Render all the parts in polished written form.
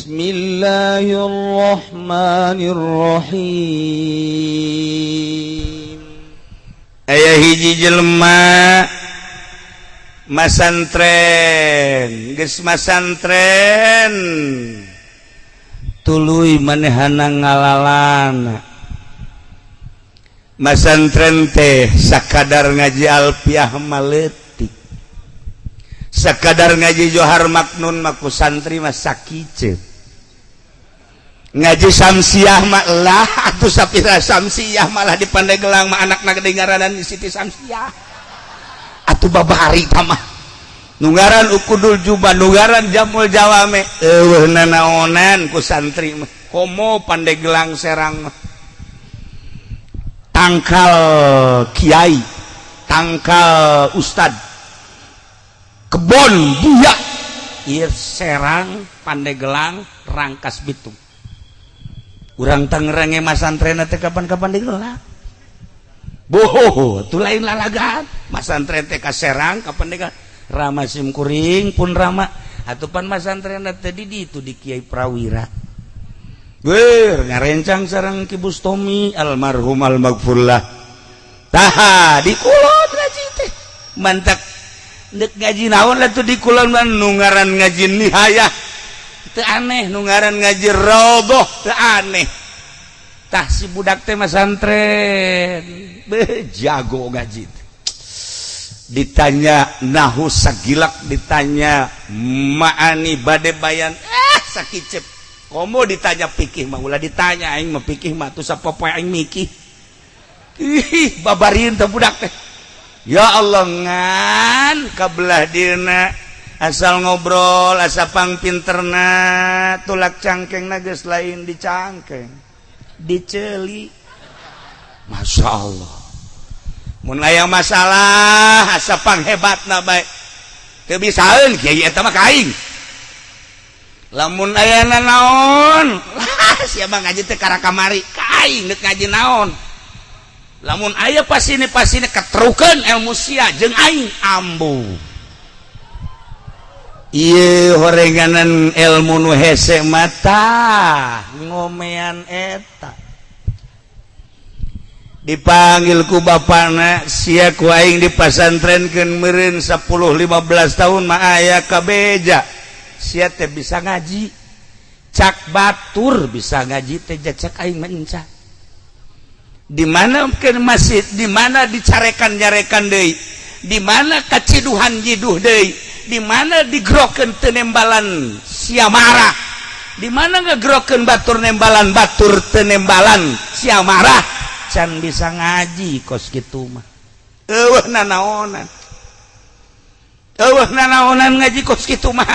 Bismillahirrahmanirrahim. Aya hiji jelema masantren, geus masantren tuluy manehana ngalalana. Masantren teh sakadar ngaji alfiah maletik, sakadar ngaji johar maknun maku santri mah sakiceut. Ngaji samsiah mah lah atuh sapira samsiah malah di Pandeglang mah anakna gede ngaranan di Siti Samsiah. Atuh babari mah nu ngaran ukudul jubah, nu ngaran jamul jawame eueuhna naonan ku santri mah. Komo Pandeglang Serang mah tangkal kiai, tangkal ustad, kebon buya, ieu Serang Pandeglang Rangkas Bitung. Urang Tangerang masantren teh kapan-kapan digelar. Boh, tu lain lalagan. Masantren teh ka Serang kapan digelar. Rama Simkuring pun Rama. Atupan masantren teh di ditu di Kiai Prawira. Ber ngarencang sareng Ki Bustomi almarhum almaghfurlah. Taha di kulon ngaji teh. Mantak deuk ngaji naon lah tu di kulon mah nu ngaran ngaji nihayah. Teu aneh nu ngaran ngaji raudhah teu aneh. Tah si budak teh masantren jago ngaji. Ditanya nahu sagilak, ditanya maani bade bayan sakicep. Komo ditanya pikih mah ulah ditanya aing mah pikih mah tuh sapopoe aing mikih. Ih babarieun teh budak teh. Ya Allah ngan kabelah dieuna asal ngobrol asa pangpinterna tulak cangkengna geus lain dicangkeng diceli. Masya Allah mun aya masalah asa panghebatna bae teu bisaeun kiai eta mah kaing. Lamun aya naon sia mah ngaji teh kara kamari kaing deuk ngaji naon. Lamun aya pasine ketrukeun ilmu sia jeung aing ambu. Ieu horenganan ilmu nu hese mata ngomean eta. Dipanggil ku bapana sia ku aing dipasantrenkeun meureun 10-15 tahun mah aya kabeja. Sia teh bisa ngaji. Cak batur bisa ngaji teh cak aing mah encah. Di mana ke masjid, di mana dicarekan-nyarekan deui, di mana kaciduhan jiduh deui, di mana digerokeun teu nembalan sia marah, di mana ngagerokeun batur nembalan batur teu nembalan sia marah, can bisa ngaji kos kitu mah. Eueuhna naonan. Eueuhna naonan ngaji kos kitu mah.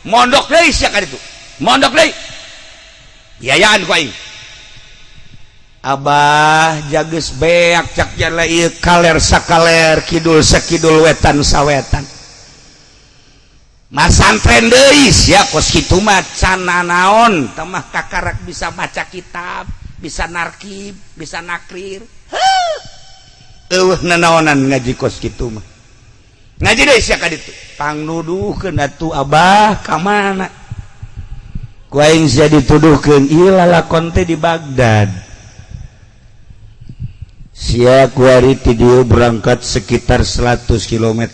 Mondok deui sia ka ditu. Mondok deui. Biayaan ku aing. Abah jageus beak cak jana ieu kaler sakaler kidul sakidul wetan sawetan. Masantren deui sia kos kitu mah can naon teh mah kakarak bisa baca kitab, bisa narkib, bisa nakrir. Eueuhna naonan ngaji kos kitu mah. Ngaji deui sia ka ditu. Pangnuduhkeun atuh Abah ka mana? Ku aing sia dituduhkeun ieu lalakon teh di Bagdad. Sia kuari ti dieu berangkat sekitar 100 km.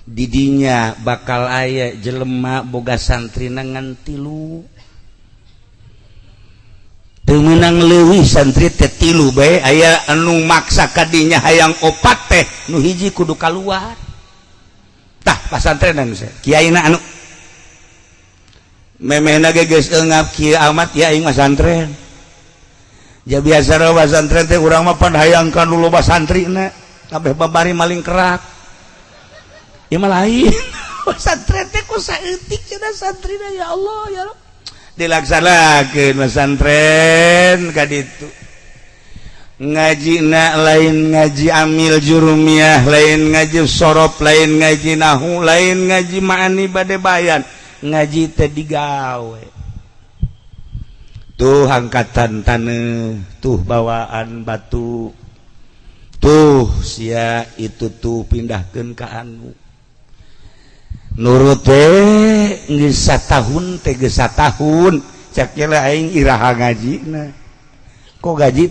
Didinya bakal aya jelema boga santrina ngan 3. Teu meunang leuwih santri teh 3 bae aya anu maksa kadinya hayang 4 teh nu hiji kudu kaluar. Tah pasantrenan saya kiaina anu memehna ge geus eungap kieu amat ya aing mah santren. Ya biasa pasantren teh urang mah pan hayangkan dulu pasantrina kabeh babari maling kerak. Ieu mah lain. Pasantren teh ku saeutik cenah santrina ya Allah ya Rabb. Dilaksanakeun pasantren ka ditu. Ngajina lain ngaji amil jurumiyah, lain ngaji sorop, lain ngaji nahu, lain ngaji ma'ani bade bayan. Ngaji teh digawe. Tuh angkatan taneuh, tuh bawaan batu, tuh sia itu tuh pindahkeun ka anu. nurut tahun tahun Iraha ngaji kok gaji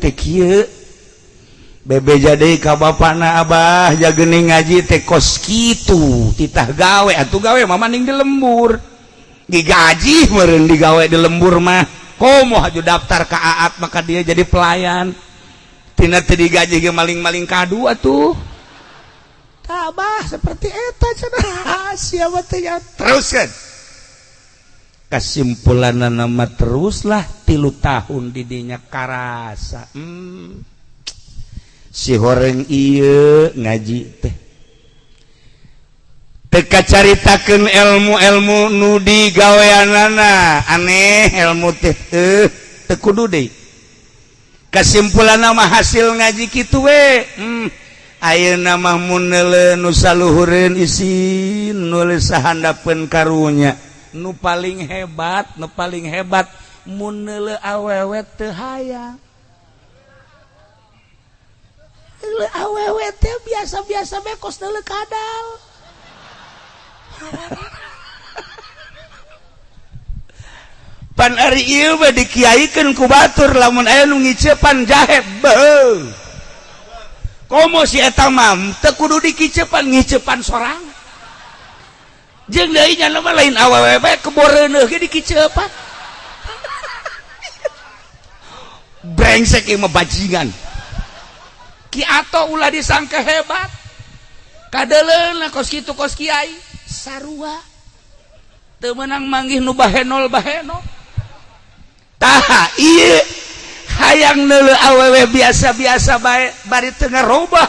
bebe jadi ka bapakna Abah jagening ngaji kos gitu titah gawe atuh gawe mamaning di lembur digaji meureun digawe di lembur mah komo haju daftar ka Aat maka dia jadi pelayan tina teu digaji ge maling-maling kadu atuh Abah seperti eta cenah siapa teh ya teruskan kesimpulan nama teruslah 3 tahun didinya karasa si horeng ieu ngaji teh teka caritakeun ilmu-ilmu nu digaweanana aneh ilmu teh teu kudu deui kesimpulan nama hasil ngaji kitu we ayeuna mah mun neuleuh nu saluhureun isin nulis sahandapeun karunya nu paling hebat mun neuleuh awewe teu hayang awewe teh biasa-biasa bae kos neuleuh kadal pan ari ieu mah dikiaikeun ku batur lamun aya nu ngiceupan jahe beuh komo si eta mah teu kudu dikicepan ngicepan sorang jeung deui nya mah lain awewe bae keboreuneuh ge dikicepan brengsek ieu mah bajingan ki ato ulah disangka hebat kadeuleun kos kitu kos kiai sarua teu meunang manggih nu bahenol tah ieu hayang neuleuh awewe biasa-biasa bae bari teu ngarobah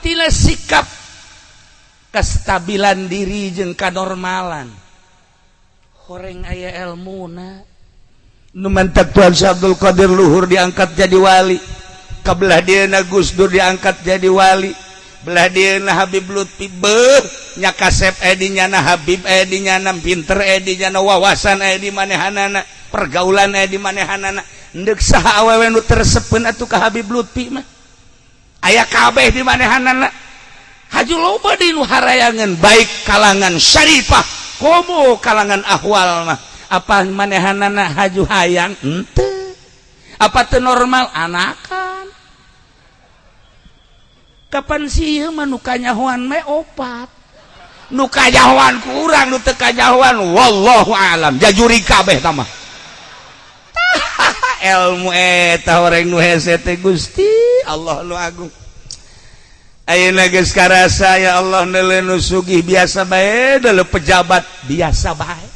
tina sikap kestabilan diri jeung kanormalan horeng aya elmuna nu mantap Tuan Abdul Qadir Luhur diangkat jadi wali kabelah dieuna Gus Dur diangkat jadi wali belah dieuna Habib Lutfi beuh nya kasep dinyana Habib dinyana pinter dinyana wawasan di manehanana pergaulan di manehanana ndek saha awewe nu tersepeun atuh ka Habib Lutfi mah aya kabeh di manehanana haju loba di nu harayangan baik kalangan syarifah komo kalangan ahwal mah apa manehanana haju hayang henteu apa teu normal anakan kapan sieun mah nu kanyahoan mah opat nu kanyahoan ku urang nu teu kanyahoan wallahu alam jajuri kabeh tah mah ilmu eta horeng nu hese teh Gusti Allah nu agung ayeuna geus karasa ya Allah neuleuh nu sugih biasa bae neuleuh pejabat biasa bae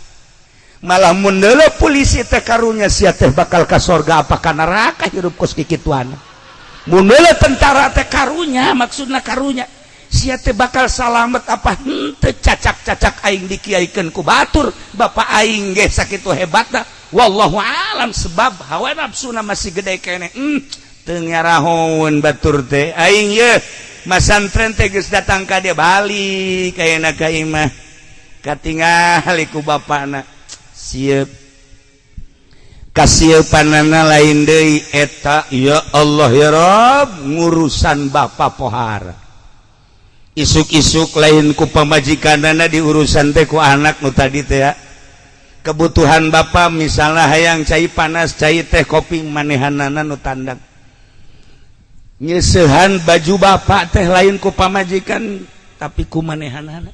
malah mun neuleuh polisi teh karunya sia teh bakal ka surga apa ka neraka hirup kos kikituan mun neuleuh tentara teh karunya maksudna karunya sia teh bakal salamet apa henteu cacak-cacak aing dikiaikeun ku batur bapak aing ge sakitu hebatna wallahu alam sebab hawa nafsuna masih gede kene teu ngarahoun batur teh aing ye masantren teh geus datang ka dia balik ayeuna ka imah katingali ku bapana sieup kasieupannana lain deui eta ya Allah ya Rabb ngurusan bapa pohara isuk-isuk lain ku pamajikanana diurusan teh ku anak nu tadi teh ya kebutuhan bapa misalnya hayang cai panas cai teh kopi manehanana nu tandang nyeusehan baju bapak teh lain ku pamajikan tapi ku manehanana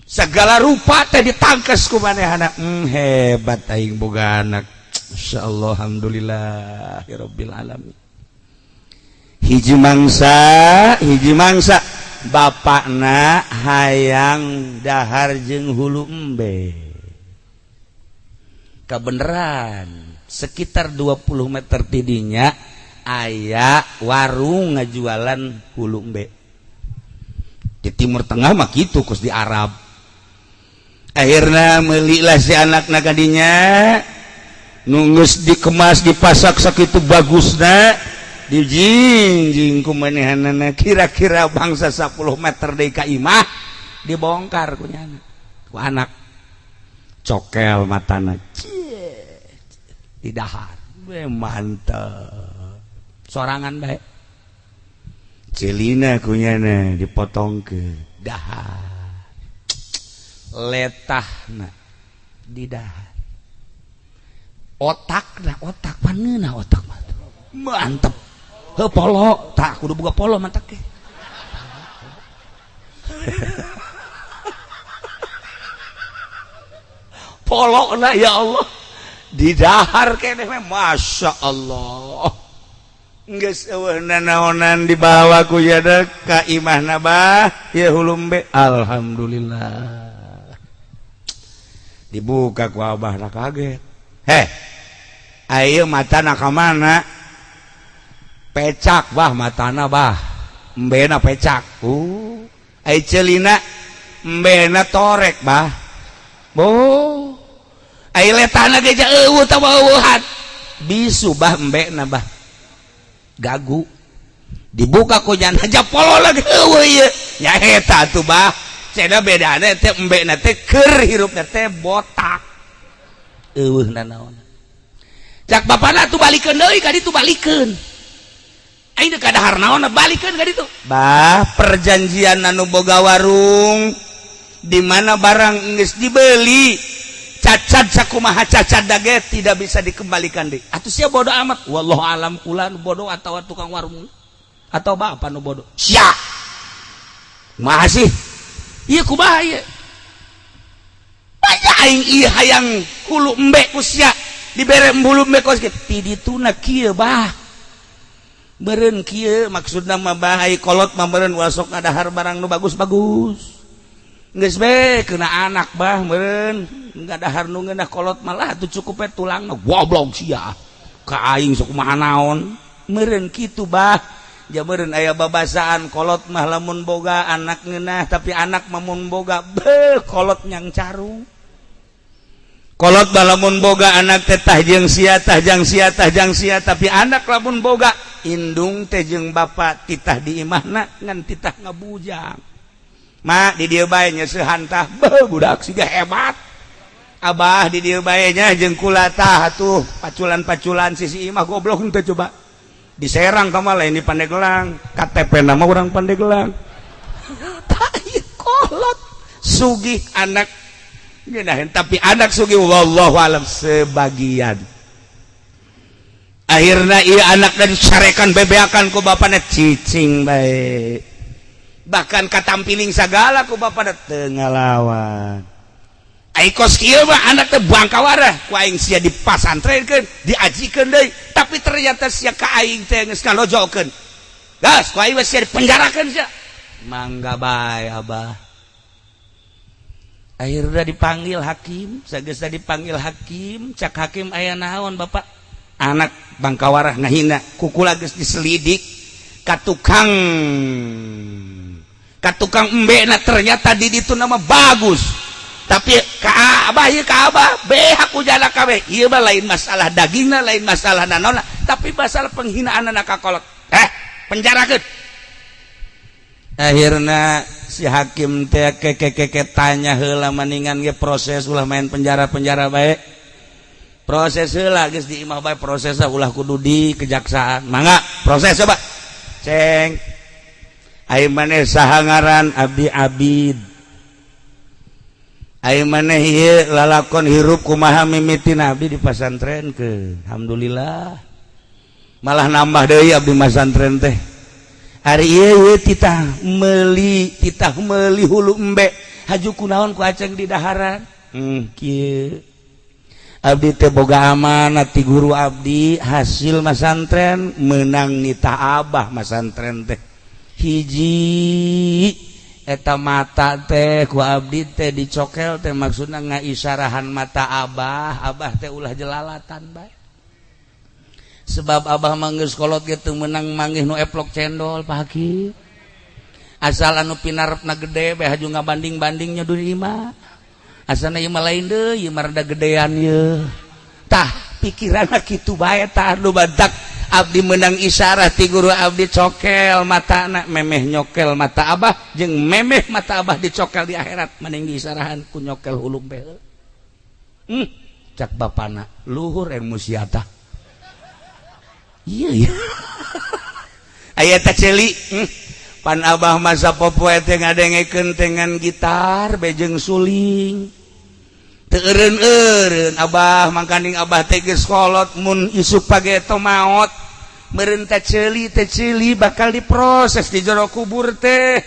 segala rupa teh ditangkes ku manehana hebat aing boga anak insyaallah alhamdulillahirabbil alamin hiji mangsa bapakna hayang dahar jeung hulu embe kebenaran sekitar 20 meter tidinya aya warung ngajualan hulu embe di timur tengah mah kitu kus di Arab akhirna meuli lah si anakna kadinya nunggus dikemas dipasak sakitu bagusna dijingjing ku manehanana kira-kira bangsa 10 meter deui ka imah dibongkar ku nyana ku anak cokel matana di dahar mantap sorangan bae celina kunyana dipotong ke dahar letahna di dahar otak paneuna otak mantep heuh polo tak kudu boga polo mantap ke polo na ya Allah di dahar keneh masya Allah geus eueuh nanaonan dibawa ku yada ka imahna bah ya hulumbe alhamdulillah dibuka ku abah na kaget ayo matana ka mana pecak bah matana bah embena pecak ai celina embena torek bah ai letana ge eueuh tah eueuhan bisu bah embena bah gagu dibuka ku jangan aja polo lagi eueuh ieu nya eta tuh bah cenah bedana teh embena teh keur hirupna teh botak eueuh nanaon cak bapana tuh balikeun deui ka ditu balikeun aing teh kadahar naonna balikeun ka ditu bah perjanjian anu boga warung di mana barang geus dibeli cacat sakumaha cacat dage tidak bisa dikembalikan deh atuh sia bodoh amat wallahu alam kula nu bodoh atau tukang warung atau bapak nu bodoh sia masih ieu kumaha ieu banyak aing ieu hayang hulu embe ku sia dibere embulu embe kos ti dituna kieu bah beureun kieu maksudna mah bahai kolot mah beureun wasok ngadahar barang nu bagus-bagus geus be kena anak bah meureun ngadahar nu ngeunah kolot malah atuh cukup tulangna goblok sia ka aing sok kumaha naon meureun kitu bah ja meureun aya babasaan kolot mah lamun boga anak ngeunah tapi anak mah mun boga kolot nyang carung kolot mah lamun boga anak teh tah jeung sia tapi anak lamun boga indung teh jeung bapa titah di imahna ngan titah ngabujang mak di dieu bae nya seuhan tah budak siga hebat abah di dieu bae nya jeung kula tah atuh paculan-paculan sisi imah goblok henteu coba diserang ka mah lain di Pandeglang KTP nama urang Pandeglang tah ieu kolot sugih anak ngeunaheun tapi anak sugih wallahu alam sebagian akhirna ieu anakna disarekan bebeakan ku bapana cicing bae bahkan katampiling sagala ku bapana teu ngalawan ai kos kieu mah anak teh bangkawarah ku aing sia dipasantrenkeun diajikeun deui tapi ternyata sia ka aing teh geus ngalojokeun gas ku aing sia dipenjarakeun sia mangga bae abah akhirna dipanggil hakim sageus dipanggil hakim cak hakim aya naon bapak anak bangkawarah ngahina kukula geus diselidik ka tukang embe na ternyata di ditu nama bagus tapi ka abah beh aku jana kabeh ieu mah lain masalah dagingna lain masalah nanona tapi masalah penghinaan anak kakolot penjarakeun akhirna si hakim teh keke tanya heula maningan ge proses ulah main penjara bae proses heula geus di imah bae prosesna ulah kudu di kejaksaan mangga proses coba ceng ai maneh saha ngaran abdi abid ai maneh ieu lalakon hirup kumaha mimitin abdi di pasantren ke alhamdulillah malah nambah deui abdi pasantren teh hari ieu titah meuli hulu embe haju kunaon ku aceng di daharan kieu abdi teh boga amanah ti guru abdi hasil masantren menang nita abah masantren teh hiji eta mata teh ku abdi teh dicokel teh maksudna ngaisyarahan mata abah teh ulah jelalatan bae sebab abah mah geus kolot ge teu meunang manggih nu eplok cendol Pak Hakim asal anu pinarepna gede bae haju ngabanding-bandingnya dunia imah asana ieu mah lain deui ieu mah rada gedean ieu tah pikiranna kitu bae tah nu badak abdi menang isyarat ti guru abdi cokel mata anak memeh nyokel mata abah jeung memeh mata abah dicokel di akhirat mending diisyarahan ku nyokel hulu bel cak bapana luhur ilmu siata iya aya teh ceuli pan Abah masa popoe teh ngadengekeun dengan gitar bejeng suling teu eureun-eureun Abah mangkaning Abah teh geus kolot mun isuk pageto maot meureun teh ceuli bakal diproses di jero kubur teh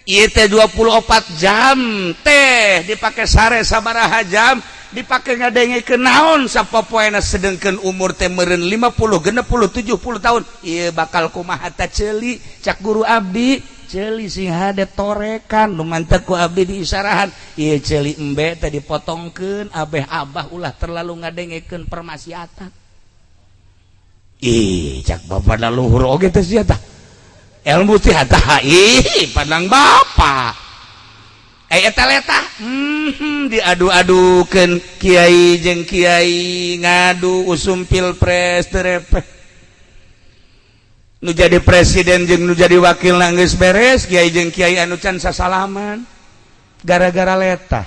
ieu teh 24 jam teh dipake sare sabaraha jam dipake ngadengekeun naon sapopoena sedengkeun umur teh meureun 50 60 70 tahun ieu bakal kumaha teh ceuli cak guru abdi ceuli sing hade torekan nu mantep ku abdi diisarahan ieu ceuli embe teh dipotongkeun abeh Abah ulah terlalu ngadengekeun permaksiatan ih cak bapak luhur oge teh sia tah ilmu teh tah ih pandang bapak eta letah diadu-adukeun kiai jeung kiai ngadu usum pilpres terepeh nu jadi presiden jeung nu jadi wakil geus beres kiai jeung kiai anu can sasalaman gara-gara letah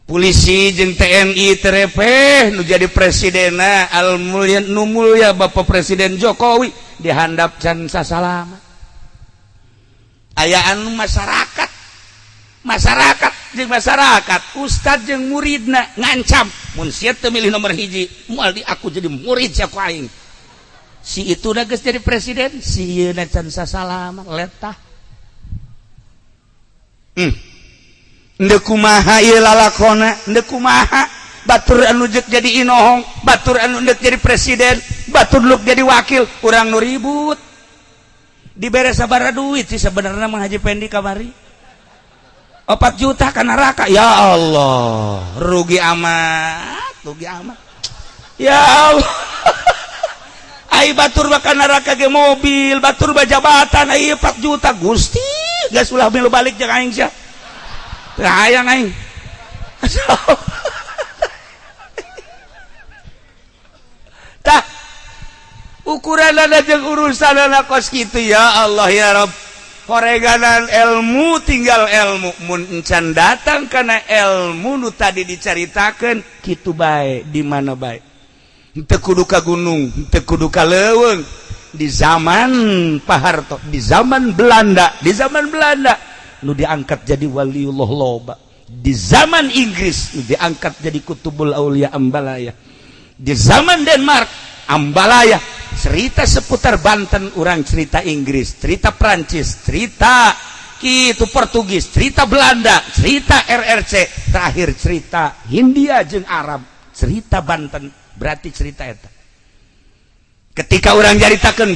polisi jeung TNI terepeh nu jadi presidenna al mulya nu mulya Bapak Presiden Jokowi dihandap can sasalaman aya anu masyarakat jeung masyarakat ustad jeung muridna ngancam mun sia teu milih nomor hiji moal di aku jadi murid sia ku aing si itu da geus jadi presiden si ieu na can sasalaman letah ndeu kumaha ieu lalakonna ndeu kumaha batur anu jeuk jadi inohong batur anu ndeu jadi presiden batur luk jadi wakil urang nu ribut dibere sabaraha duit sih sebenarnya Mang Haji Pendi kamari 4 juta ka neraka ya Allah rugi amat ya Allah ai batur ka neraka ge mobil batur bajabatan ai 4 juta Gusti geus ulah milu balik jeung aing sia teu hayang aing tah ukuranana jeung urusanana kos kitu ya Allah ya Rabb horeganan ilmu tinggal ilmu mun encan datang kana ilmu nu tadi dicaritakeun kitu bae di mana bae teu kudu ka gunung teu kudu ka leuweung di zaman Pak Harto di zaman Belanda nu diangkat jadi waliullah loba di zaman Inggris nu diangkat jadi kutubul aulia Ambalaya di zaman Denmark Ambalaya cerita seputar Banten orang cerita Inggris cerita Prancis cerita kitu Portugis cerita Belanda cerita RRC terakhir cerita Hindia jeung Arab cerita Banten berarti cerita eta ketika orang nyaritakeun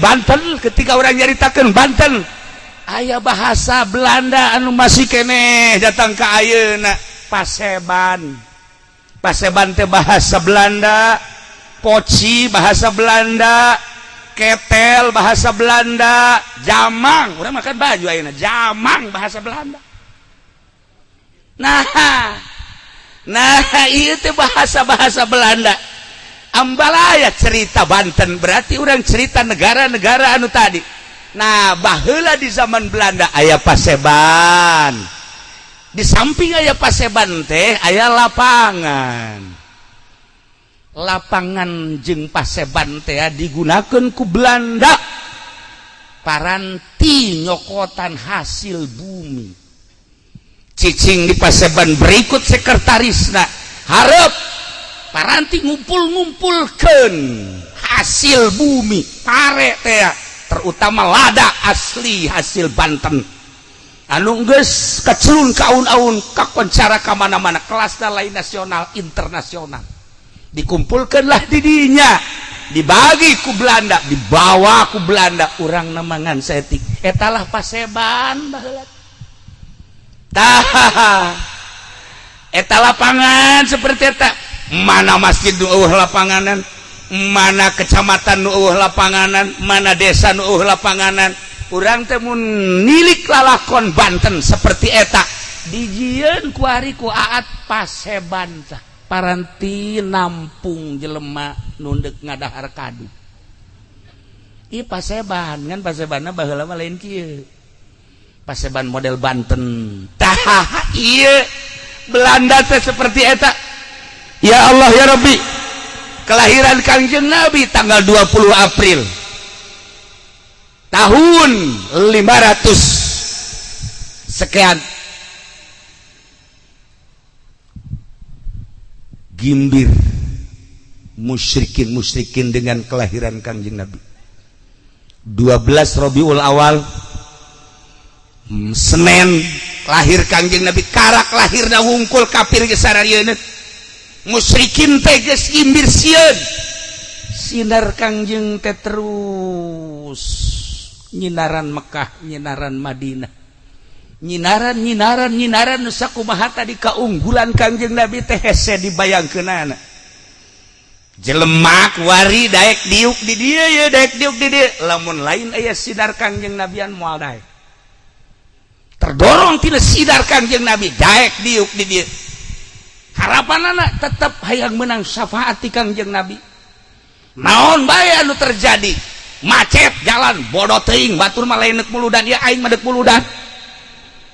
Banten aya bahasa Belanda anu masih keneh datang ka ayeuna Paseban teh bahasa Belanda poci bahasa Belanda ketel bahasa Belanda jamang urang makan baju ayeuna jamang bahasa Belanda nah ieu teh bahasa Belanda Ambalaya cerita Banten berarti urang cerita negara-negara anu tadi nah baheula di zaman Belanda aya Paseban di samping aya Paseban teh aya lapangan jeung Paseban teh digunakeun ku Belanda paranti nyokotan hasil bumi cicing di Paseban berikut sekretarisna hareup paranti ngumpul-ngumpulkeun hasil bumi pare teh terutama lada asli hasil Banten anu geus kacelun kaun-aun kakoncara ka mana-mana kelasna lain nasional internasional dikumpulkanlah di dinya dibagi ku Belanda dibawa ku Belanda urang nemangan setik etalah Paseban baheula tah eta lapangan seperti eta mana masjid nu eueuh lapanganan mana kecamatan nu eueuh lapanganan mana desa nu eueuh lapanganan urang teh mun nilik lalakon Banten seperti eta dijieun ku ari ku aat Paseban tah paranti nampung jelema nu deuk ngadahar kadu ieu Paseban ngan Pasebanna baheula mah lain kieu Paseban model Banten tah ieu Belanda teh seperti eta ya Allah ya Rabbi kelahiran Kangjeng Nabi tanggal 20 April tahun 500 sekian gimbir musyrikin dengan kelahiran Kangjeng Nabi. 12 Rabiul Awal Senin lahir Kangjeng Nabi. Karak lahirna wungkul kafir ge sararieuna. Musyrikin teh geus gimbir sieun. Sinar Kangjeng teh terus nyinaran Mekah, nyinaran Madinah. Nyinaran sakumaha tadi kaunggulan Kangjeng Nabi teh hese dibayangkeunana. Jelemak wari daek diuk di dieu ye, daek diuk di dieu. Lamun lain aya sinar Kangjeng Nabian moal daek. Terdorong tina sinar Kangjeng Nabi daek diuk di dieu. Harapanana tetep hayang menang syafaat ti Kangjeng Nabi. Naon bae anu terjadi? Macet jalan, bodoh teuing, batur mah lain neuk muludan, ieu aing mah deuk muludan.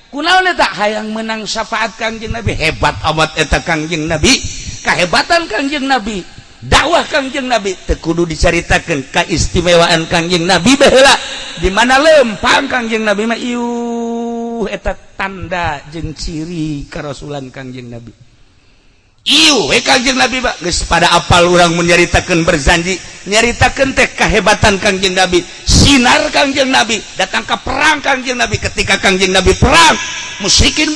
Kunaon eta hayang menang syafaat Kangjeng Nabi? Hebat amat eta Kangjeng Nabi. Kahebatan Kangjeng Nabi, dakwah Kangjeng Nabi teu kudu dicaritakeun kaistimewaan Kangjeng Nabi baheula. Di mana lempang Kangjeng Nabi mah ieuh eta tanda jeung ciri karasulan Kangjeng Nabi. Ieu Kangjeng Nabi Pak geus pada apal urang menyaritakeun berjanji nyaritakeun teh kahebatan Kangjeng Nabi, sinar Kangjeng Nabi, datang ke perang Kangjeng Nabi. Ketika Kangjeng Nabi perang, musyrikin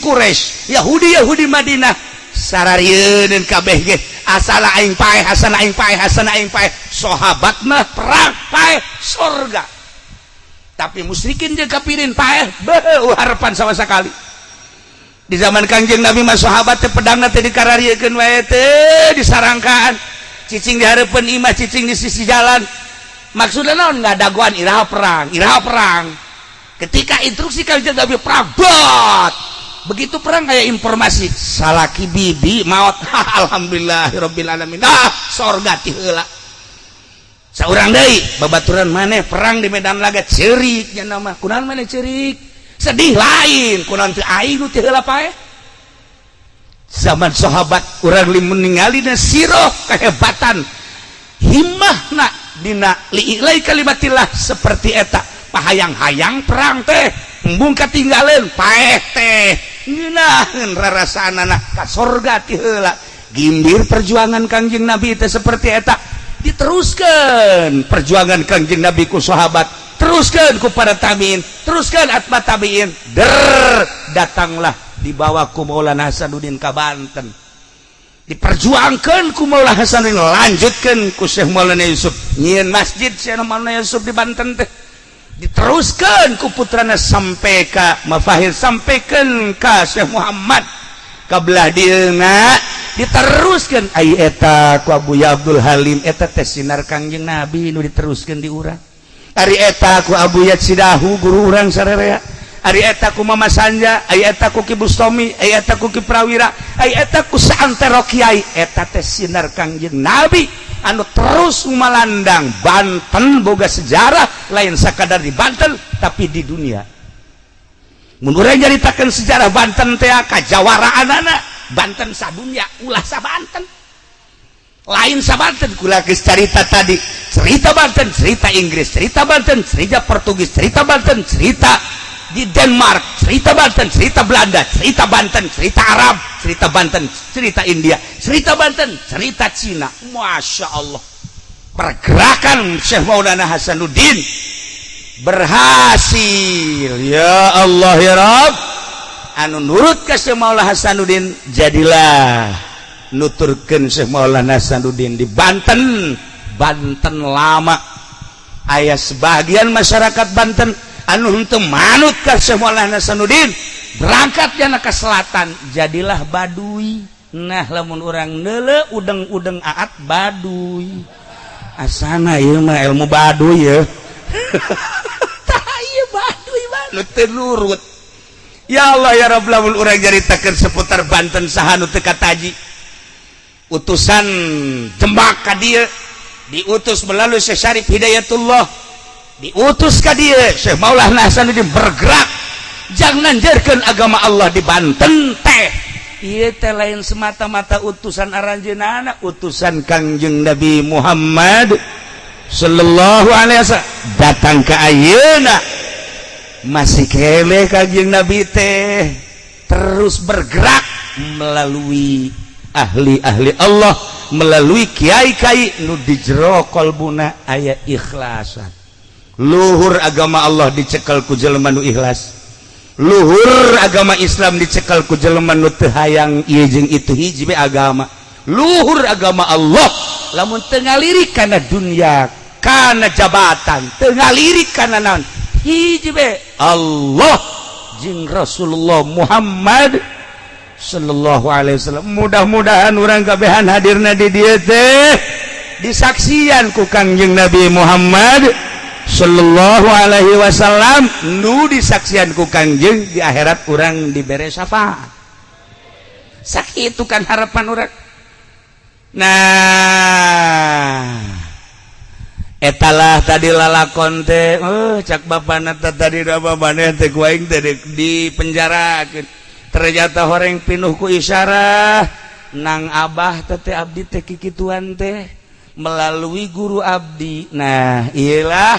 Quraisy, Yahudi Madinah sararieun kabeh ge asana aing paeh, asana aing paeh, sahabat mah perang paeh surga. Tapi musyrikin jeung kafirin paeh beuh harapan sama sekali. Di zaman Kangjeng Nabi mah sahabat teh pedangna teh dikarariekeun wae teh disarangkaan. Cicing di hareupeun imah, cicing di sisi jalan. Maksudna naon? Ngadagoan iraha perang. Ketika instruksi Kangjeng Nabi perang, bot. Begitu perang kayak informasi salaki bibi maot. Alhamdulillahirabbil alamin. Sorga ti heula. Saurang deui babaturan maneh perang di medan laga ceurik nya nama. Kunaon maneh ceurik? Sedih lain kunaon teu aing nu teu heula paeh. Zaman sahabat urang limun ningalina siroh kahebatan himmahna dina li'ilai kalimatillah seperti eta. Pahayang-hayang perang teh embung katinggaleun paeh teh ngeunaheun rarasanana ka sorga ti heula. Gimbir perjuangan Kangjeng Nabi teh seperti eta. Diteruskeun perjuangan Kangjeng Nabi ku sahabat, teruskan kepada tabiin, teruskan atba tabiin. Datanglah dibawa ku Maulana Hasanuddin ka Banten, diperjuangkan ku Maulana Hasanuddin, lanjutkan ku Syekh Maulana Yusuf nyieun masjid Syekh Maulana Yusuf di Banten teh, diteruskan ku putrana sampai ka Mafahir, sampaikan ka Syekh Muhammad kabelah dieuna, diteruskan ai eta ku Abuya Abdul Halim. Eta teh sinar Kangjeng Nabi nu diteruskan di urang. Ari eta ku Abu Yatsidahu guru urang sarerea, ari eta ku Mama Sanja, ari eta ku Ki Bustomi, ari eta ku Ki Prawira, ari eta ku saantero kiai. Eta teh sinar Kangjeng Nabi anu terus melandang. Banten boga sejarah lain sakadar di Banten tapi di dunia. Mun urang nyaritakeun sejarah Banten teh kajawaraanana Banten sadunya ulah sa Banten. Lain sa Banten kula geus carita tadi, cerita Banten, cerita Inggris, cerita Banten, cerita Portugis, cerita Banten, cerita di Denmark, cerita Banten, cerita Belanda, cerita Banten, cerita Arab, cerita Banten, cerita India, cerita Banten, cerita Cina. Masya Allah, pergerakan Syekh Maulana Hasanuddin berhasil. Ya Allah ya Rabb, anu nurut ka Syekh Maulana Hasanuddin jadilah nuturkeun Syekh Maulana Hasanuddin di Banten. Banten lama aya sebagian masyarakat Banten anu henteu manut ka Syekh Maulana Hasanuddin, berangkat jana ka selatan jadilah Baduy. Nah lamun urang neuleuh udeng-udeng aat Baduy asana ieu mah ilmu Baduy ya. Tah ieu Baduy nu teu nurut. Ya Allah ya Rabb, lamun urang nyaritakeun seputar Banten saha nu teu kataji. Utusan Demak ka dieu diutus melalui Syekh Syarif Hidayatullah, diutus ka dieu Syekh Maulana Hasanuddin bergerak jangan nanjeurkeun agama Allah di Banten teh. Ieu teh lain semata-mata utusan aranjeunana, utusan Kangjeng Nabi Muhammad sallallahu alaihi wasallam datang ke ayeuna masih kele kanjing Nabi teh terus bergerak melalui ahli-ahli Allah, melalui kiai-kiai nu di jero qalbuna aya ikhlasan. Luhur agama Allah dicekel ku jelema nu ikhlas, luhur agama Islam dicekel ku jelema nu teu hayang ieu jeung itu hiji be agama. Luhur agama Allah lamun teu ngalirik kana dunya, kana jabatan, teu ngalirik kana naon, hiji be Allah jeung Rasulullah Muhammad sallallahu alaihi wasallam. Mudah-mudahan urang kabehan hadirna di dieu teh disaksian ku Kangjeng Nabi Muhammad sallallahu alaihi wasallam, nu disaksian ku Kangjeng di akhirat urang dibere syafaat. Sakitu kan harapan urang. Nah, etalah tadi lalakon teh, cak bapana tadi apa maneh teh ku aing teh dipenjarakeun. Ternyata horeng pinuh ku isyarah, nang abah teh abdi teh kikituan teh melalui guru abdi. Nah, iyalah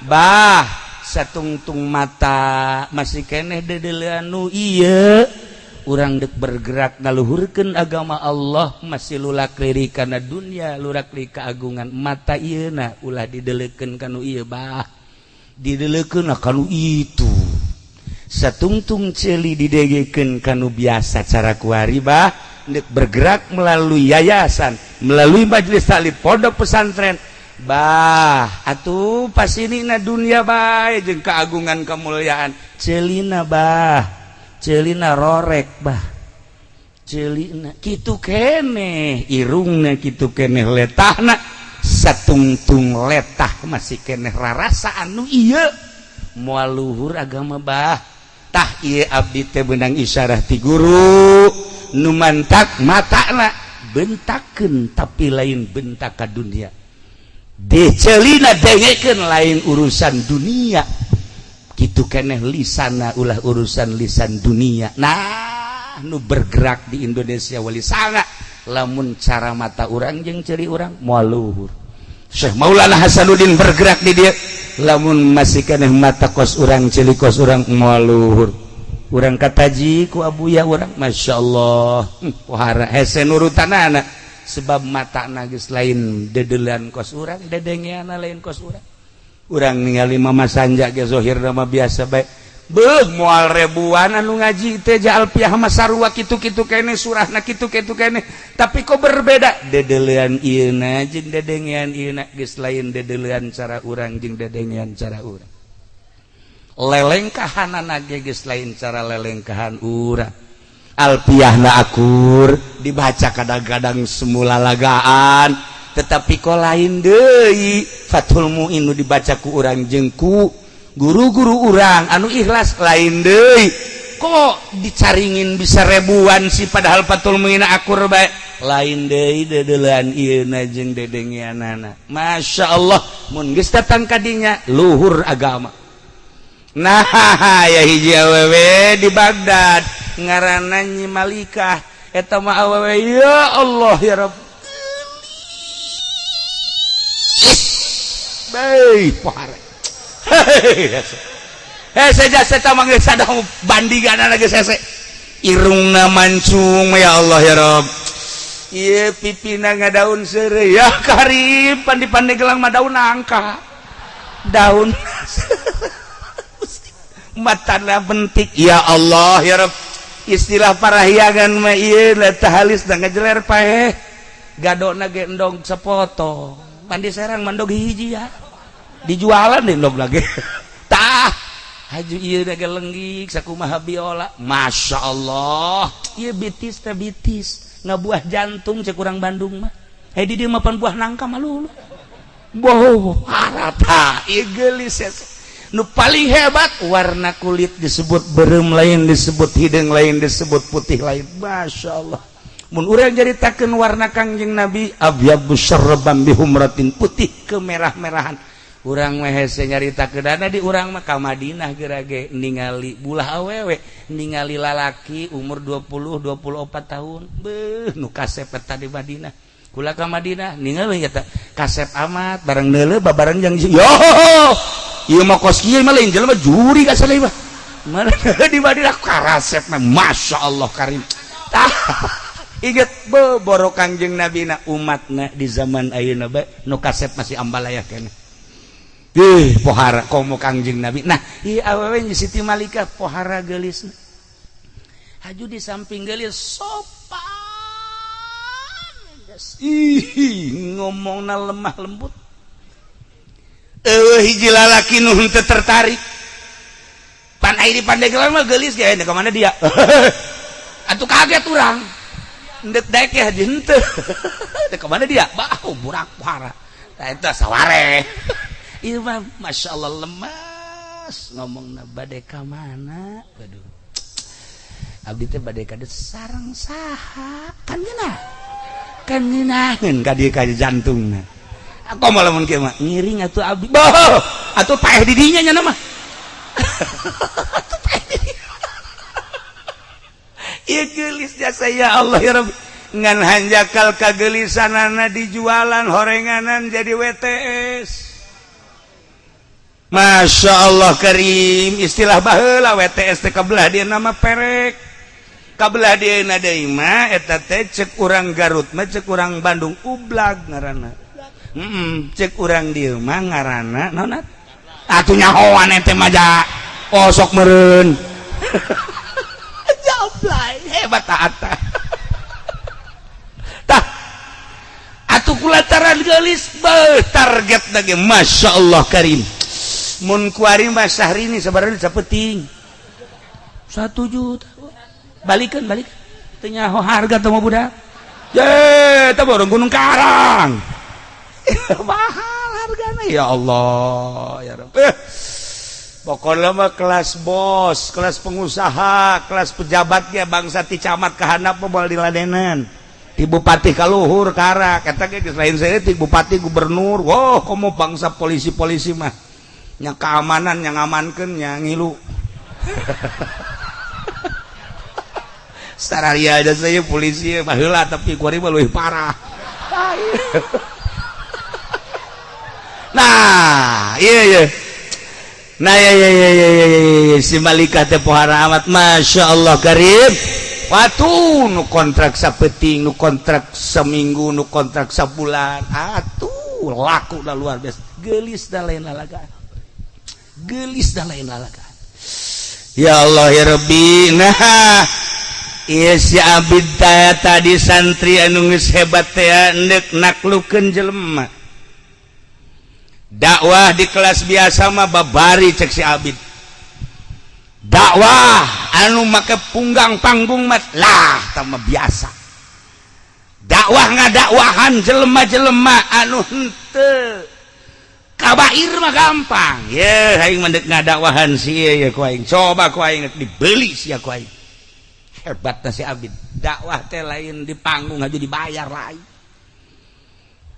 bah satungtung mata masih keneh dedeulean nu ieu. Urang dek bergerak ngaluhurkeun agama Allah, masih lulak lirik kana dunia, lulak lirik keagungan mata ieuna ulah dideleukeun kanu ieu bah, dideleukeun kanu itu. Satungtung ceuli didegekeun kanu biasa cara kuari bah, dek bergerak melalui yayasan, melalui majelis taklim pondok pesantren. Bah, atuh pasinina dunia bae jeung keagungan kemuliaan ceulina bah. Celina rorek bah, celina kitu keneh irungna, kitu keneh letahna, satungtung letah masih keneh rarasaan nu ieu moal luhur agama bah. Tah ieu abdi teh beunang isyarah ti guru nu mantak matana bentakeun tapi lain bentak ka dunia, dicelina dengekeun lain urusan dunia. Kitu keneh lisana ulah urusan lisan dunia. Nah, nu bergerak di Indonesia wali sanga lamun cara mata urang jeung ceuri urang moal luhur. Syekh Maulana Hasanuddin bergerak di dia lamun masih keneh mata kos urang ceuli kos urang moal luhur. Urang kataji ku abuya urang masyaallah pohara hese nurutanana sebab matana geus lain dedeulean kos urang, dedengeana lain kos urang. Urang ningali mama sanja ge zahirna mah biasa bae. Beuh moal rebuan anu ngaji teh ja alfiah mah sarua kitu-kitu keneh surahna kitu-kitu keneh. Tapi kok berbeda dedeulean ieuna jeung dedengean ieuna geus lain dedeulean cara urang jeung dedengean cara urang. Lelengkahanana ge geus lain cara lelengkahan urang. Alfiahna akur dibaca kadang-kadang semula lagaan, tetapi kok lain deui Fathul Muin nu dibaca ku urang jeung ku guru-guru urang anu ikhlas lain deui. Kok dicaringin bisa ribuan sih padahal Fathul Muin akur bae, lain deui dedeulean ieuna jeung dedengeanana. Masyaallah mun geus datang ka dinya luhur agama. Nah, ya hiji awewe di Baghdad ngaranna Nyi Malikah eta mah awewe ya Allah ya Rabb. Baik, pohare. Hese jasa tamang geus sada bandinganna geus hese. Irungna mancung ya Allah ya Rabb. Ieu pipina ngadaun seureuy ya Karim, pandi-pandi gelang mah daun nangka. Daun matana bentik ya Allah ya Rabb. Istilah parahyangan mah ieu tah halis da ngajeler paeh. Gadona ge endog sapoto. Pandi serang mandog hiji ya. Dijualan deh endog lagi. Tah haju ieu da ge lenggik sakumaha biola. Masya Allah. Ieu bitis teh bitis. Ngabuah jantung cek urang Bandung mah. Di dieu mah pan buah nangka mah lulu. Boh, harata ieu geulis ya. Nu paling hebat warna kulit disebut beureum lain, disebut hidung lain, disebut putih lain. Masya Allah. Mun urang jaritakeun warna Kangjeng Nabi abyadu syarban bihumratin, putih kemerah-merahan. Urang mah hese nyaritakeunana di urang mah ka Madinah gerage ningali bulah awewe, ningali lalaki umur 20-24 tahun. Beuh nu kasepet di Madinah. kula ka Madinah ningali kata kasep amat bareng neuleuh babareng yang yo ieu mah kos kieu mah lain jelema juri ka saleh mah di Madinah karasep mah masyaallah karim tah inget boro Kangjeng Nabi na umatna di zaman ayeuna bae nu kasep masih ambalaya keneh pohara komo Kangjeng Nabi nah ieu awewe Siti Malika pohara geulisna haju di samping geulis sopan ngomongna lemah lembut hiji lalaki nu henteu tertarik pan aya di Pandeglang mah geulis ge ka mana dia atuh kaget urang ndek daek ya henteu ka mana dia bau burak pohara tah eta saware ieu mah masyaallah lemas ngomongna bade ka mana waduh abdi teh bade ka sareng saha kan geuna kan ngeunaheun ka dieu ka jantungna aku malah mun kieu mah ngiring atuh abdi boh atuh paeh di dinya nya mah atuh paeh di dinya ieu geulis jasa ya Allah ya Rabbi ngan hanjakal kagelisanana dijualan horenganan jadi WTS Masya Allah karim istilah baheula WTS teh kabelah dia nama perek kabelah dia deui mah eta teh cek urang Garut mah cek urang Bandung ublag ngaranna cek urang dieu mah ngaranna naon atuh nyahoan teh mah ja osok meureun jablay hebat tah tah atuh kulataran geulis target lagi Masya Allah karim mun kuari mah Syahrini sabaraha sapeting 1 juta balikan teu nyaho harga teh mah budak ye teh borong Gunung Karang mahal hargana ya Allah ya Rabb pokokna mah kelas bos kelas pengusaha kelas pejabat ge bangsa ti camat ka handap mah moal diladenan ti bupati ka luhur karak eta ge geus lain saeutik ti bupati gubernur wah komo bangsa polisi-polisi mah nya keamanan nya ngamankeun nya ngilu Stararia aja saya polisi baheula tapi kuari mah leuwih parah. Nah, iya. Nah, ya, si Malika teh pohara amat Masya Allah karim. Watu nu kontrak sapeting, nu kontrak seminggu, nu kontrak sabulan. Atuh laku da luar biasa. Geulis da lain lalagaan. Ya Allah ya Rabbi. Nah, iya si abid tadi santri anu geus hebat teh endek naklukeun jelema. Dakwah di kelas biasa mah babari cek si abid. Dakwah anu make punggang panggung mah lah tama biasa. Dakwah ngadakwahan jelema-jelema anu henteu kabair mah gampang. Ye aing mendek ngadakwahan si ieu ya ku aing. Coba ku aing dibeli sia ku aing. Hebatna si abid. Dakwah teh lain di panggung aja dibayar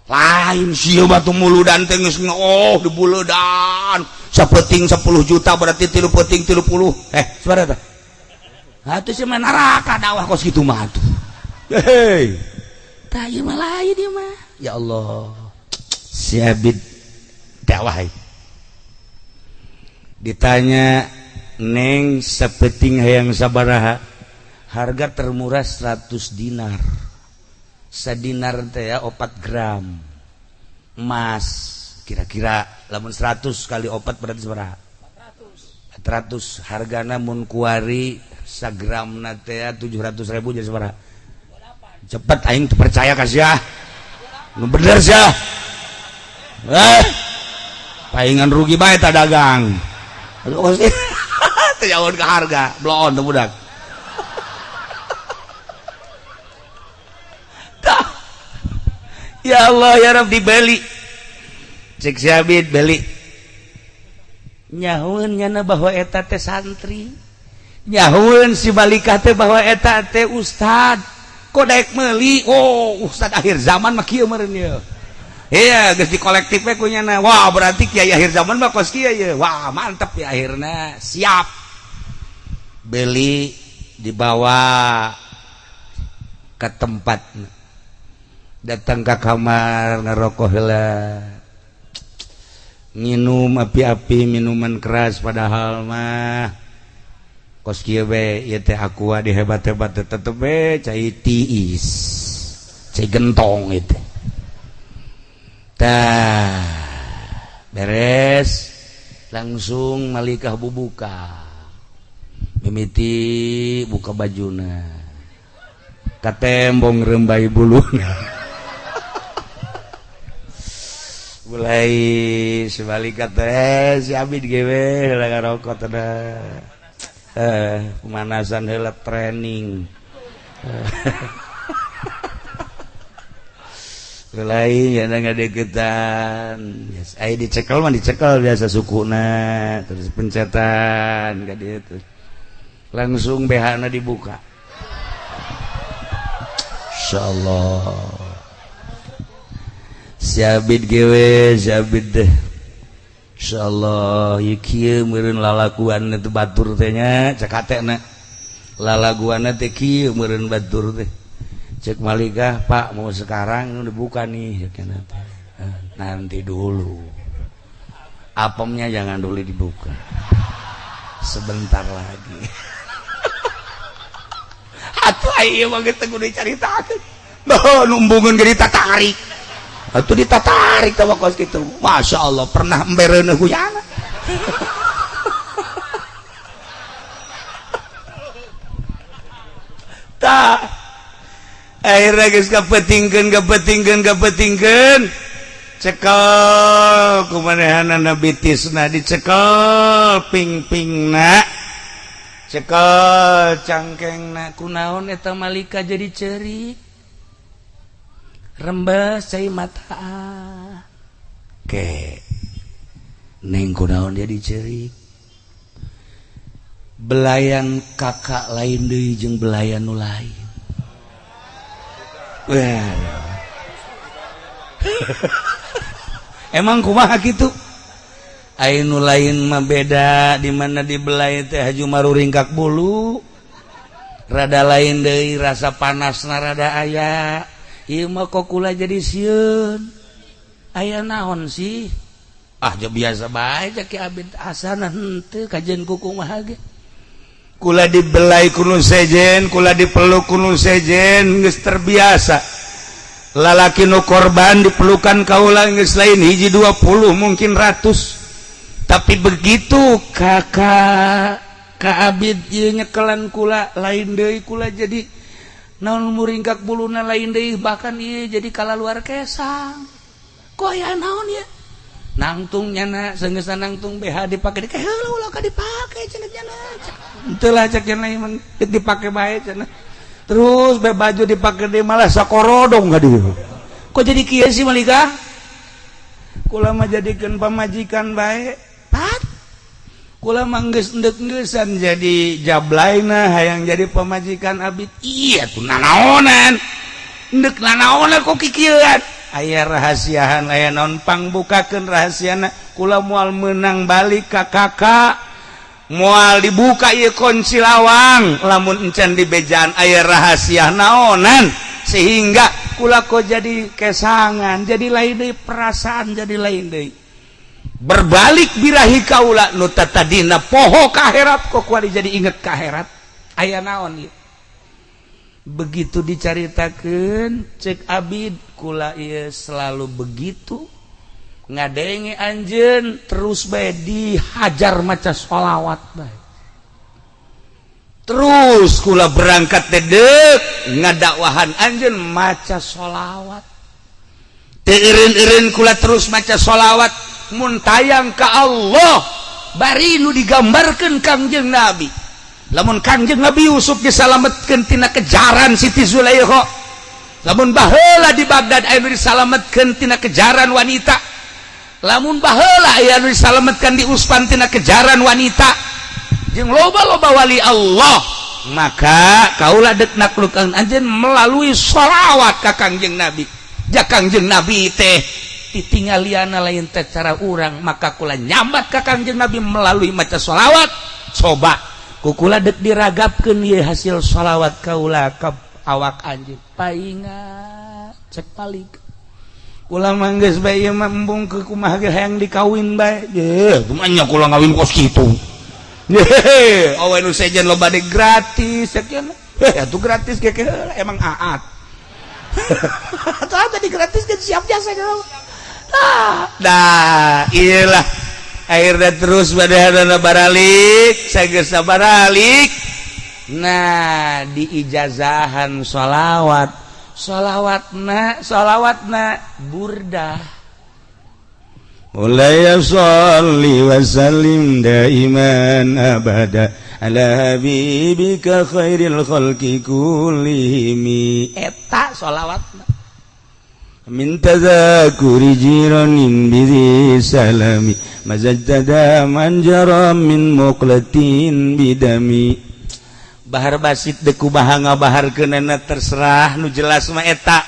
lain sia batu muludan teh geus dibuludan sapeting 10 juta berarti 3 peting 30 sabaraha tah atuh sia mah neraka dakwah kos kitu mah atuh hei tah ieu mah lain ieu mah ya Allah si abid dakwah ditanya neng sapeting hayang sabaraha harga termurah 100 dinar sadinar teh ya 4 gram emas kira-kira lamun 100 kali 4 berarti berapa 400 hargana mun kuari sagramna teh 700.000 jadi berapa cepet aing percaya kasih nu bener sia paingan rugi bae ta dagang teh jauh ke harga blon teh budak ya Allah ya Rabb dibeli cek si abid beli nyahueun nyana bahwa eta teh santri nyahueun si Malika teh bahwa eta teh ustad kok daek meuli ustad akhir zaman mah kieu meureun ieu iya geus di kolektif we ku nyana wah berarti kiai akhir zaman mah kos kieu ye wah mantep ya akhirna siap beli dibawa ke tempatna datang ke kamar ngerokok heula minum api-api minuman keras padahal mah kos kieu we ieu teh aqua dihebat-hebat tetep we cai tiis cai gentong itu tah beres langsung malikah bubuka mimiti buka bajuna katembong rembai buluna mulai sebalik kata si Abid gewe heula rokok teh pemanasan heula training mulai ya ngadeukeutan yes aya dicekel mah dicekel biasa sukuna terus pencetan ka dieu tuh langsung BH-na dibuka insyaallah si Abid gewe si Abid deh insyaallah ieu kieu meureun lalakuan teh batur teh nya cek atena lalaguanna teh kieu meureun batur teh cek malikah Pak mau sekarang ini dibuka nih nanti dulu apemnya jangan dulu dibuka sebentar lagi atuh ieu mah geus kudu dicaritakeun noh numbungeun ge ditatarik atuh ditatarik tawa kos kitu masyaallah pernah embereuneuh huyana tah akhirnya geus kapetingkeun cekel kumanehanana bitisna dicekel ping-pingna cekel cangkengna kunaon eta malika jadi ceurik rembes cai mata ke neng kunaon dia diceurik belayan kakak lain deui jeung belayan nu lain emang kumaha kitu anu lain mah beda di mana dibelai teh haju maru ringkak bulu rada lain deui rasa panasna rada aya ieu mah kok kula jadi sieun aya naon sih aja biasa bae cak Abid asana henteu kajen kuku mah ge kula dibelai kuno sejen kula dipeluk kuno sejen geus terbiasa lalaki nu korban dipelukan kaula geus lain hiji 20 mungkin 100 tapi begitu kakak ka Abid ieu nyekelan kula lain deui kula jadi naon muringkak buluna lain deui bahkan ieu jadi kalaluar kesang kok aya naon ya nangtung nyana seunggeusna nangtung BH dipake di heula ulah ka dipake cenah nyana henteu lah cek yang lain dipake bae cenah terus be baju dipake deui malah sakorodong ka dieu kok jadi kieu sih malika kula mah jadikeun pamajikan bae pat kula mah geus endeuk-endeusan jadi jablaina hayang jadi pamajikan Abid iya tuh nanaonan endeuk nanaonan kok kikieuan aya rahasiahan aya naon pangbukakeun rahasiana kula moal meunang balik ka kakak moal dibuka ieu kunci lawang lamun encan dibejaan aya rahasia naonan sehingga kula kok jadi kesangan jadi lain deui perasaan jadi lain deui berbalik birahi kaula nu tadina poho ka akhirat kok kuali jadi inget ka akhirat aya naon ieu begitu dicaritakeun cek Abid kula ieu selalu begitu ngadenge anjeun terus bae dihajar maca sholawat bae terus kula berangkat teh deuk ngadakwahan anjeun maca sholawat teu eureun-eureun kula terus maca sholawat mun tayang ka Allah bari nu digambarkeun Kangjeng Nabi lamun Kangjeng Nabi Yusuf disalametkeun tina kejaran Siti Zulaikha lamun baheula di Baghdad aya disalametkeun tina kejaran wanita lamun baheula aya disalametkeun di Uspan tina kejaran wanita jeung loba-loba wali Allah maka kaula deuk naklukeun anjeun melalui sholawat ka Kangjeng Nabi jak Kangjeng Nabi teh ditinggaliana lain teh cara urang maka kula nyambat ka Kangjeng Nabi melalui maca sholawat coba kukula dek diragapkeun ieu hasil sholawat kaula ka awak anjeun paingat cek balik ulama geus bae ieu mah embung ke kumaha ge hayang dikawin bae ye kumanya kula ngawin kos kitu ye awe nu sejen lo bade gratis sakieu atuh gratis ge emang aat atuh tadi gratis ge siap jasa dah iyalah akhirnya terus badahana baralik sageusna baralik nah di ijazahan sholawatna burdah mulai sholli wa sallim daiman abada ala habibika khairil khalqi kullihim eta sholawatna min tadhakuri jiranin bidhi salami mazajtada manjara min muqlatin bidami bahar basit deku baha ngabaharkeunana terserah nu jelas mah eta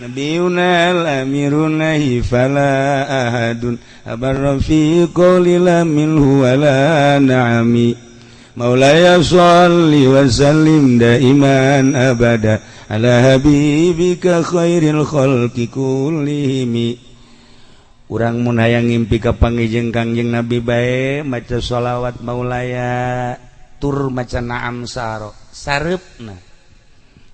nabiyuna amiruna fala ahadun abarra fi qawlila minhu wala na'ami maulaya sholli wa sallim daiman abada ala habibika khairil khalqi kullihim urang mun hayang ngimpi ka pangijeng Kangjeng Nabi bae maca sholawat maulaya tur maca na'am saro sareupna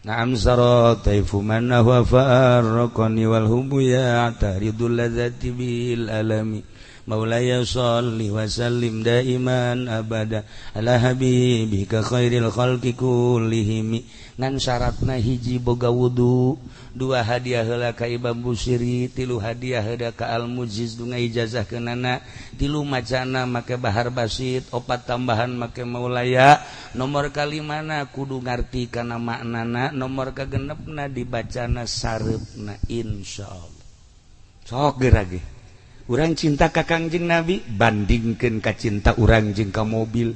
na'am saro taifu manna wa farqani wal hubu ya taridul ladzati bil alami maulaya sholli wa sallim daiman abada ala habibika khairil khalqi kullihim ngan syaratna hiji boga wudu dua hadiah heula ka Imam Busiri tilu hadiah heula ka Al-Mujiz du ngaijazahkeunana tilu macana make bahar basit opat tambahan make maulaya nomor kalimana kudu ngarti kana maknana nomor kagenepna dibacana sareupna insyaallah sok gerage urang cinta ka Kangjeng Nabi bandingkeun ka cinta urang jeung ka mobil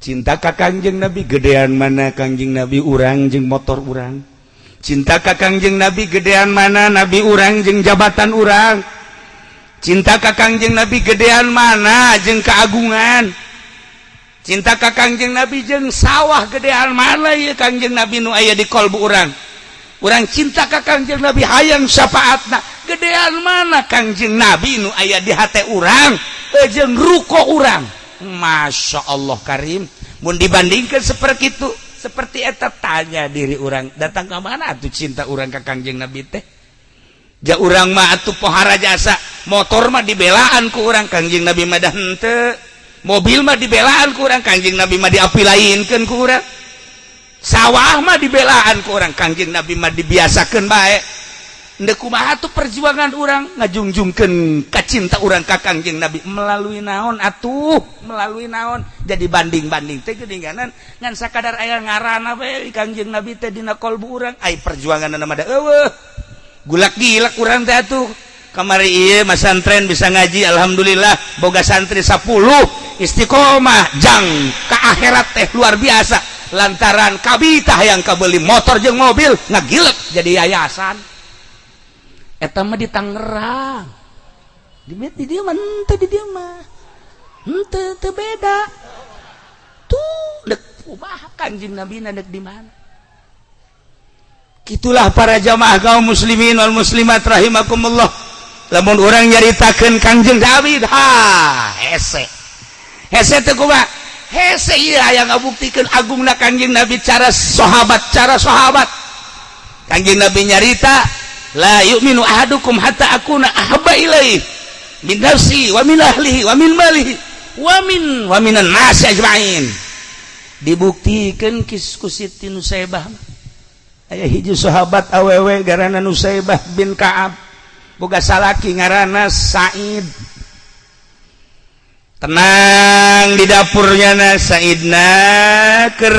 cinta ka Kangjeng Nabi gedean mana Kangjeng Nabi urang jeung motor urang cinta ka Kangjeng Nabi gedean mana Nabi urang jeung jabatan urang cinta ka Kangjeng Nabi gedean mana jeung keagungan cinta ka Kangjeng Nabi jeung sawah gedean mana ieu Kangjeng Nabi nu aya di kolbu urang urang cinta ka Kangjeng Nabi hayang syafaatna gedean mana Kangjeng Nabi nu aya di hate urang jeung ruko urang Masya Allah Karim mun dibandingkan seperti itu seperti eta tanya diri orang datang ke mana atuh cinta orang ke Kangjeng Nabi teh ja urang mah atuh pohara jasa motor mah dibelaan ku urang Kangjeng Nabi mah dah henteu mobil mah dibelaan ku urang Kangjeng Nabi mah diapilainkeun ku urang sawah mah dibelaan ku urang Kangjeng Nabi mah dibiasakeun bae ndek kumaha tuh perjuangan urang ngajungjungkeun ka cinta urang ka Kangjeng Nabi melalui naon atuh melalui naon jadi banding-banding teh geuninganan ngan sakadar aya ngaranna bae Kangjeng Nabi teh dina kolbu urang ai perjuanganna mah da eueuh gulak-gilak urang teh atuh kamari ieu masantren bisa ngaji alhamdulillah boga santri 10 istiqomah jang ka akhirat teh luar biasa lantaran kabitah yang kabeli motor jeung mobil ngagilek jadi yayasan eta mah di Tangerang di dia mah henteu di dia mah henteu beda tuh dek kumaha Kangjeng Nabi dek di mana kitulah para jamaah kaum muslimin wal muslimat rahimakumullah lamun urang nyaritakeun Kangjeng Nabi hese teh kumaha hese ieu aya ngabuktikeun agungna Kangjeng Nabi cara sahabat Kangjeng Nabi nyarita la yu'minu ahadukum hatta akuna ahabba ilaihi min nafsi wa min ahlihi wa min malihi wa minan nasi ajma'in dibuktikeun ku Siti Nusaybah aya hiji sahabat awewe garana Nusaybah bin Ka'ab boga salaki ngaranna Said tenang di dapurnya na Saidna keur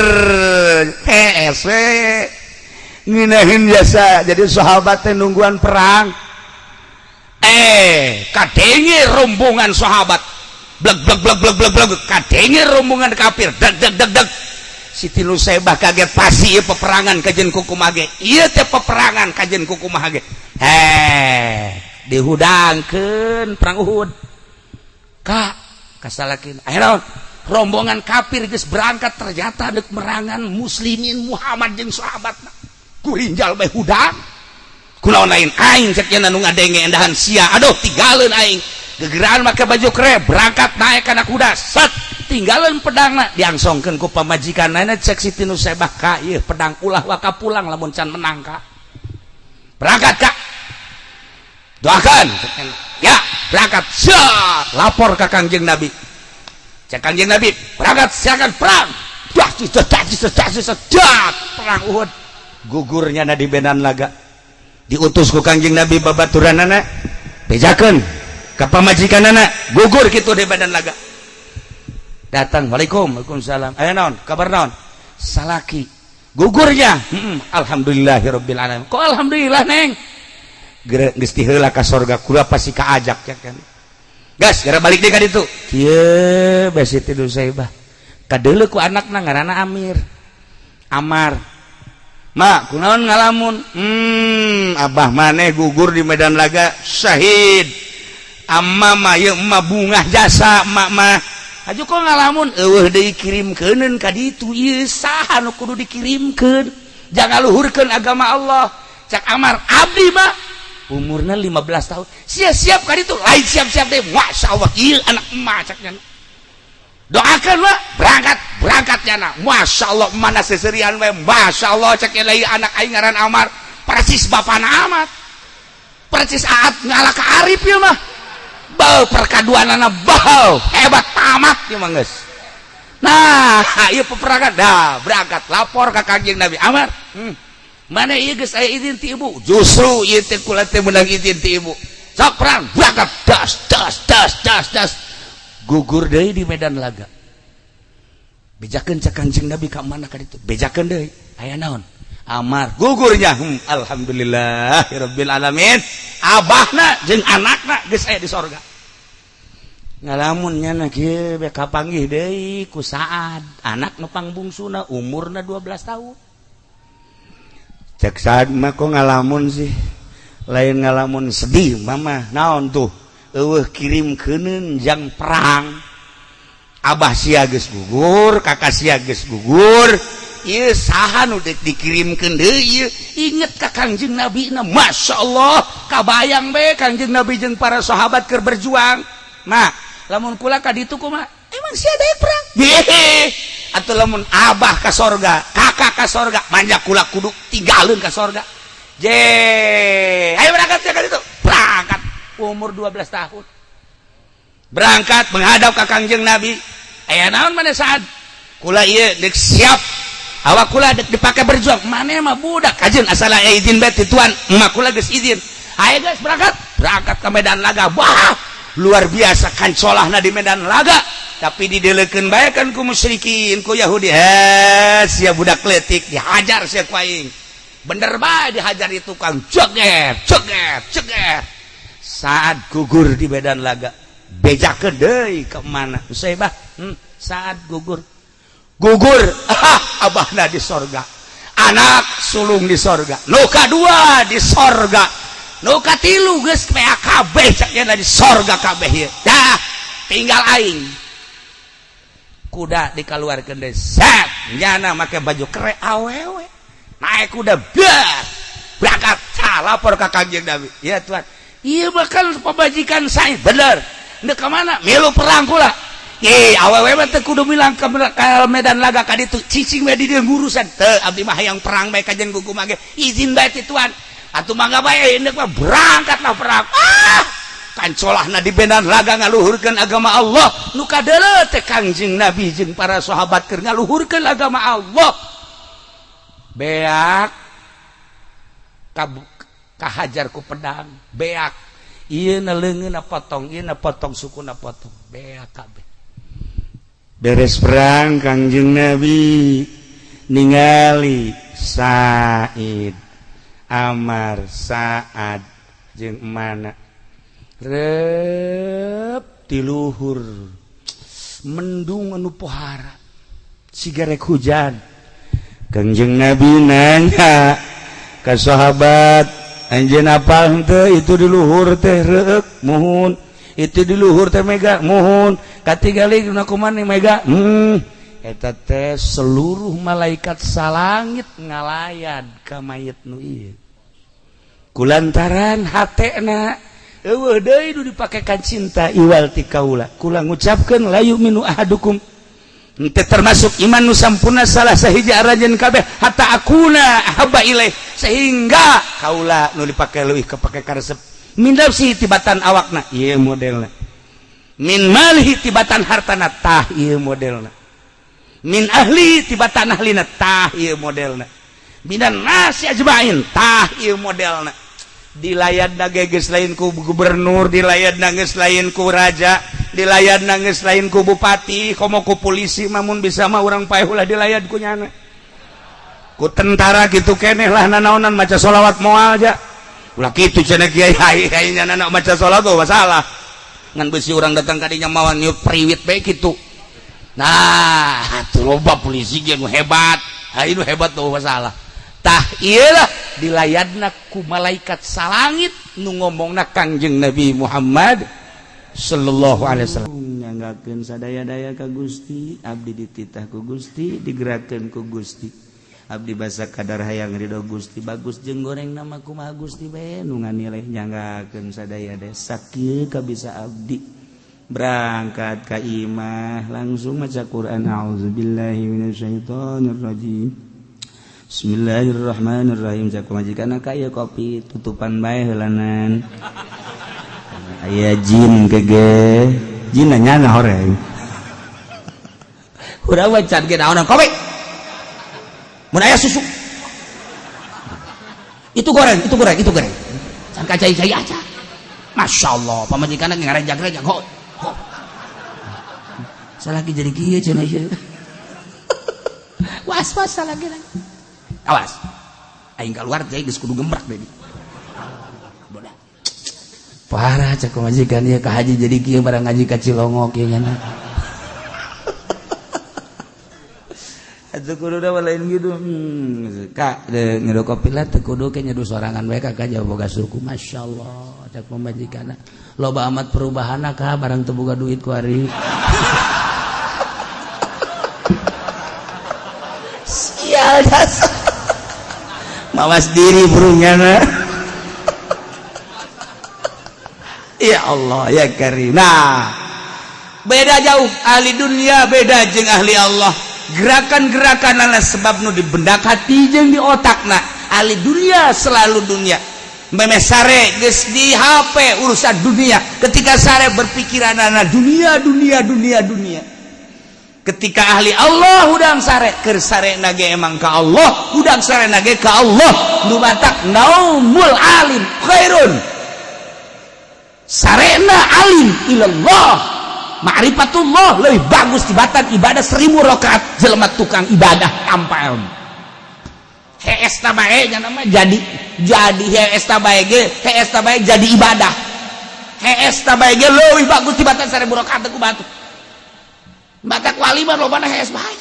PS nginahin jasa jadi sahabat teh nungguan perang kadenge rombongan sahabat bleg kadenge rombongan kafir deg Siti Nusaybah kaget pasti ieu peperangan kajen kukumaha ge ieu teh peperangan kajen kukumaha ge dihudangkeun perang Uhud kasalakina akhirna rombongan kafir geus berangkat ternyata deuk merangan muslimin Muhammad jeung sahabatna kurinjal bae hudang kunaon lain aing cek nya nu ngadenge endahan sia aduh tinggalin aing gegeran make baju kere berangkat naik kana kuda set tinggalin pedangna diangsongkeun ku pamajikanna cek Siti Nusaibah ka ieu pedang ulah waka pulang lamun can menang ka berangkat Kak doakan ya berangkat siap lapor ke Kangjeng Nabi cek Kangjeng Nabi berangkat silakan perang perang Uhud gugurnya di Medan Laga diutus ku Kangjeng Nabi babaturanana bejakeun ka pamajikanana gugur kitu di Medan Laga datang waalaikumsalam aya naon kabar naon salaki gugurnya alhamdulillahirabbil alamin kok alhamdulillah neng geus ti heula ka sorga kula pasti kaajak ya kan gas gara balik deui ka ditu kieu besi Siti Nusaibah kadeuleu ku anakna ngaranna Amar mak kunaon ngalamun abah maneh gugur di Medan Laga syahid amma mah ye emma bungah jasa emak mah aju kok ngalamun eueuh deui kirimkeuneun ka ditu ieu saha nu kudu dikirimkeun jangan luhurkeun agama Allah cak Amar abdi mah umurna 15 tahun siap-siap ka ditu lain siap-siap teh masyaallah ieu anak emak caknya doakan mah berangkat nya masyaallah mana seserian we masyaallah cek lain anak aing ngaran Amar persis bapana amat persis aat ngalah ka Arif ieu mah bau perkaduanana bau hebat tamat ieu mah geus nah ieu peperangan dah berangkat lapor ka Kangjeng Nabi Amar mana ieu geus aya izin ti ibu justru ieu teh kula teh meunang izin ti ibu sok perang berangkat das gugur deui di Medan Laga bejakeun cak Kangjeng Nabi ka mana ka ditu bejakeun deui aya naon Amar gugurnya alhamdulillahirabbil alamin abahna jeung anakna geus aya di sorga ngalamun nyana kieu be kapanggih deui ku Saad anak nu pangbungsuna umurna 12 tahun cek Saad mah kok ngalamun sih lain ngalamun sedih mama naon tuh eueuh kirimkeuneun jang perang abah sia geus gugur kakak sia geus gugur ieu saha nu dikirimkeun deui ieu inget ka Kangjeng Nabi na masyaallah kabayang be Kangjeng Nabi jeung para sahabat keur berjuang nah lamun kula ka ditu kumaha emang sia daek perang atuh lamun abah ka sorga kakak ka sorga manja kula kudu tinggalin ka sorga ayo berangkat ka ditu berangkat umur 12 tahun berangkat menghadap ka Kangjeng Nabi aya naon maneh Saad kula ieu deuk siap awak kula deuk dipake berjuang maneh mah budak kajeun asal aya izin bae ti tuan emak kula geus izin ayo guys berangkat ke Medan Laga wah luar biasa kancolahna di Medan Laga tapi didelekeun bae kan ku musyrikin ku Yahudi sia budak leutik dihajar sia ku aing bener bae dihajar di tukang ceger saat gugur di Medan Laga bejakeun deui ka mana Nusaibah saat gugur abahna di sorga anak sulung di sorga nu kadua di sorga nu katilu geus pea kabeh caknya di sorga kabeh ieu dah tinggal aing kuda dikaluarkeun deui set nyana make baju kere awewe naik kuda berangkat lapor ka Kangjeng Nabi ya Tuhan iya bakal pemajikan saya bener ndek ka mana milu perang kula awewe mah teu kudu milang ka Medan Laga ka ditu cicing we di dieu ngurusan teu abdi mah hayang perang bae kajen gugum ge izin bae ti Tuhan atuh mangga bae ndek mah berangkatlah perang kancolahna di Medan Laga ngaluhurkeun agama Allah nu kadeuleu teh Kangjeng Nabi jeung para sahabat keur ngaluhurkeun agama Allah beak kahajar ku pedang beak ieu na leungeunna potong ieu na potong sukuna potong beak kabeh beres perang Kangjeng Nabi ningali Said Amar Saad jeung mana rep di luhur mendung anu pohara sigarek hujan Kangjeng Nabi nanya ka sahabat anjeun apal henteu itu di luhur teh reuk muhun itu di luhur teh mega muhun katigali kumaha mega eta teh seluruh malaikat salangit ngalayan ka mayit nu ieu kulantaran hatena eueuh deui nu dipakaikan cinta iwal ti kaula kula ngucapkeun la yu'minu ahadukum teu termasuk iman nu sampurna salah sahiji arajeun kabeh hatta akuna ahabba ilaih sehingga kaula nu dipake leuwih kapake karesep min nafsi tibatan awakna ieu modelna min malihi tibatan hartana tah ieu modelna min ahli tibatan ahlina tah ieu modelna minan nasi ajmain tah ieu modelna dilayadna geus lain ku gubernur dilayadna geus lain ku raja dilayadna geus lain ku bupati komo ku polisi mamun bisa mah urang paeh ulah dilayad ku nyana ku tentara kitu keneh lah nanaonan maca sholawat moal aja ulah kitu cenah kiai hai nyana maca sholawat tuh masalah ngan beusi urang datang ka dinya mawan nyut priwit bae kitu nah atuh loba polisi ge nu hebat hai nu hebat tuh masalah tah iyalah dilayadna ku malaikat salangit nu ngomongna Kangjeng Nabi Muhammad sallallahu alaihi wasallam nyanggakeun sadaya-daya ka Gusti abdi dititah ku Gusti digerakkeun ku Gusti abdi basa kadar hayang ridho Gusti bagus jeung goreng nama kumaha Gusti bae nu nganileh nyanggakeun sadaya daya sakieu ka bisa abdi berangkat ka imah langsung maca Quran auzubillahi minasyaitonir rajim Bismillahirrahmanirrahim. Cak majikan kaya kopi tutupan bae heulanan. Aya jin kege. Jin nyana horeng. Urang wacan ge naon kopi. Mun aya susu. Itu goreng. Can kacai-cai aja. Masyaallah, pamajikanna ngarejak-rejak ho. Salaki jadi kieu cenah ieu. Was-was salaki lagi. Awas aing keluar jadi geus kudu gembrak deui bodah parah cak majikan ieu ka haji jadi kieu barang ngaji ka Cilongok ieu nya atuh kudu da lain gitu ka ngedo kopi lah teu kudu ke nyeduh sorangan bae ka jauh boga suku masyaallah cak majikan loba amat perubahanna ka barang teu boga duit ku ari sial dasar mawas diri burungnya ya Allah ya Karim nah beda jauh ahli dunia beda jeung ahli Allah gerakan-gerakan ala sebab nu dibendak hati jeung di otakna ahli dunia selalu dunia memeh sare geus di HP urusan dunia ketika sare berpikiran ana dunia ketika ahli Allah udang sare keur sare nage emang ka Allah udang sare nage ka Allah nu batak naumul alim khairun sarena alim ilallah ma'rifatullah lebih bagus tibatan ibadah 1000 rakaat jelema tukang ibadah ampal hees tabae nya nama jadi hees tabae ge hees tabae jadi ibadah hees tabae ge leuwih bagus tibatan 1000 rakaat ku batu batak waliman lobana hees bae